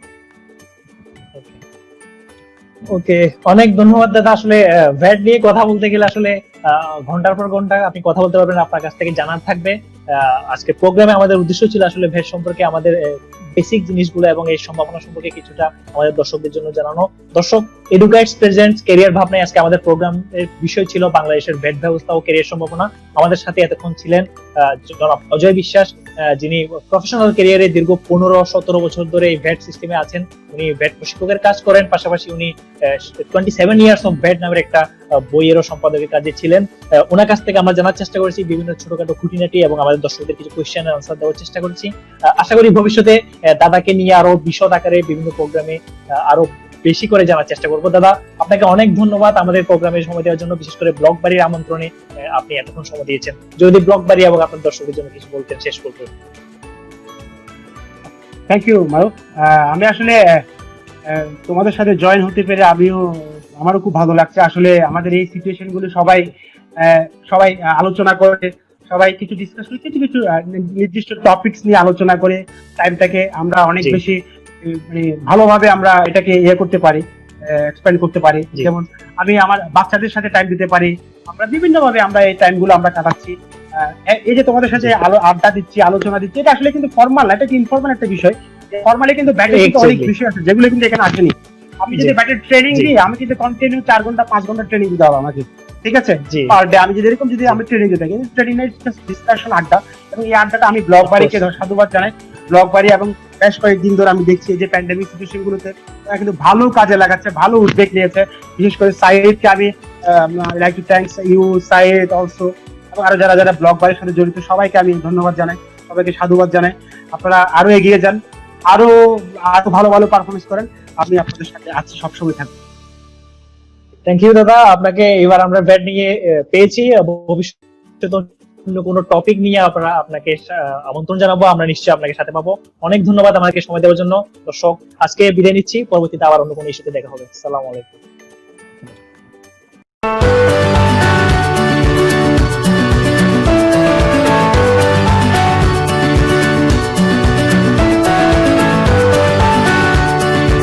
ওকে, অনেক ধন্যবাদ দাদা। আসলে ভ্যাট নিয়ে কথা বলতে গেলে আসলে ঘন্টার পর ঘন্টা আপনি কথা বলতে পারবেন, আপনার কাছ থেকে জানার থাকবে। আজকে প্রোগ্রামে আমাদের উদ্দেশ্য ছিল আসলে ভ্যাট সম্পর্কে আমাদের বেসিক জিনিসগুলো এবং এই সম্ভাবনা সম্পর্কে কিছুটা আমাদের দর্শকদের জন্য জানানো। দর্শক, এডুকেটস প্রেজেন্টস ক্যারিয়ার ভাবনায় আজকে আমাদের প্রোগ্রামের বিষয় ছিল বাংলাদেশের ভ্যাট ব্যবস্থা ও ক্যারিয়ার সম্ভাবনা। আমাদের সাথে এতক্ষণ ছিলেন জনাব অজয় বিশ্বাস, যিনি প্রফেশনাল ক্যারিয়ারে দীর্ঘ 15-17 বছর ধরে এই ভ্যাট সিস্টেমে আছেন। উনি ভ্যাট প্রশিক্ষকের কাজ করেন, পাশাপাশি উনি 27 ইয়ার্স অফ ভ্যাট নামের একটা বইয়েরও সম্পাদকের কাজে ছিলেন। ওনার কাছ থেকে আমরা জানার চেষ্টা করেছি বিভিন্ন ছোটখাটো খুঁটিনাটি এবং আমাদের দর্শকদের কিছু কোয়েশ্চেনের আনসার দেওয়ার চেষ্টা করেছি। আশা করি ভবিষ্যতে দাদাকে নিয়ে আরো বিশদ আকারে বিভিন্ন প্রোগ্রামে আরো বেশি করে জানার চেষ্টা করবো। দাদা, আপনাকে অনেক ধন্যবাদ আমাদের প্রোগ্রামে সময় দেওয়ার জন্য, বিশেষ করে ব্লগ বাড়ির আমন্ত্রণে আপনি এতক্ষণ সময় দিয়েছেন। যদি ব্লগ বাড়ি এবং আপনার দর্শকদের জন্য কিছু বলতেন শেষ করবেন। থ্যাংক ইউ মারুফ। আমি আসলে তোমাদের সাথে জয়েন হতে পেরে আমারও খুব ভালো লাগছে। আসলে আমাদের এই সিচুয়েশন গুলো সবাই আলোচনা করে, সবাই কিছু ডিসকাস করে, কিছু নির্দিষ্ট টপিকস নিয়ে আলোচনা করে টাইমটাকে আমরা অনেক জি। বেশি মানে ভালোভাবে আমরা এটাকে করতে পারি, এক্সপ্যান্ড করতে পারি। জি। যেমন আমি আমার বাচ্চাদের সাথে টাইম দিতে পারি, আমরা বিভিন্ন ভাবে আমরা এই টাইমগুলো আমরা কাটাচ্ছি। এই যে তোমাদের সাথে আড্ডা দিচ্ছি, আলোচনা দিচ্ছি, এটা আসলে কিন্তু ফর্মাল না, এটা কি ইনফর্মাল একটা বিষয়। ফর্মালি কিন্তু ব্যাটে কিন্তু অনেক Exactly. বিষয় আছে যেগুলো কিন্তু এখানে আসেনি। আমি যদি জি। ব্যাটের ট্রেনিং জি। দিই, আমি কিন্তু কন্টিনিউ 4 ঘন্টা 5 ঘন্টা ট্রেনিং দিতে হবে আমাকে, ঠিক আছে, জি। Per day. আমি যদি এরকম যদি আমি ট্রেনিং দিতে থাকি, ট্রেনিং এর ডিসকাশন আড্ডা, এবং এই আড্ডাটা আমি ব্লগ Of বাড়িকে course. সাধুবাদ জানাই। ব্লগ বাড়ি এবং বেশ কয়েকদিন ধরে আমি দেখছি যে প্যান্ডেমিক সিচুয়েশন গুলোতে তারা কিন্তু ভালো কাজে লাগাচ্ছে, ভালো উদ্যোগ নিয়েছে। বিশেষ করে সাইদকে আমি like to thanks you Saeed also, এবং আরো যারা যারা ব্লগ বাড়ির সাথে জড়িত সবাইকে আমি ধন্যবাদ জানাই, সবাইকে সাধুবাদ জানাই। আপনারা আরো এগিয়ে যান, আরো ভালো ভালো পারফরমেন্স করেন। আমি আপনাদের সাথে আছি, সবসময় থাকবো। থ্যাংক ইউ দাদা, আপনাকে এবার আমরা ভ্যাট নিয়ে পেয়েছি। ভবিষ্যতে অন্য কোনো টপিক নিয়ে আপনাকে আমন্ত্রণ জানাবো, আমরা নিশ্চয়ই আপনাকে সাথে পাবো। অনেক ধন্যবাদ আমাকে সময় দেওয়ার জন্য। দর্শক, আজকে বিদায় নিচ্ছি, পরবর্তীতে আবার অন্য কোনো ইস্যুতে দেখা হবে। আসসালামু আলাইকুম।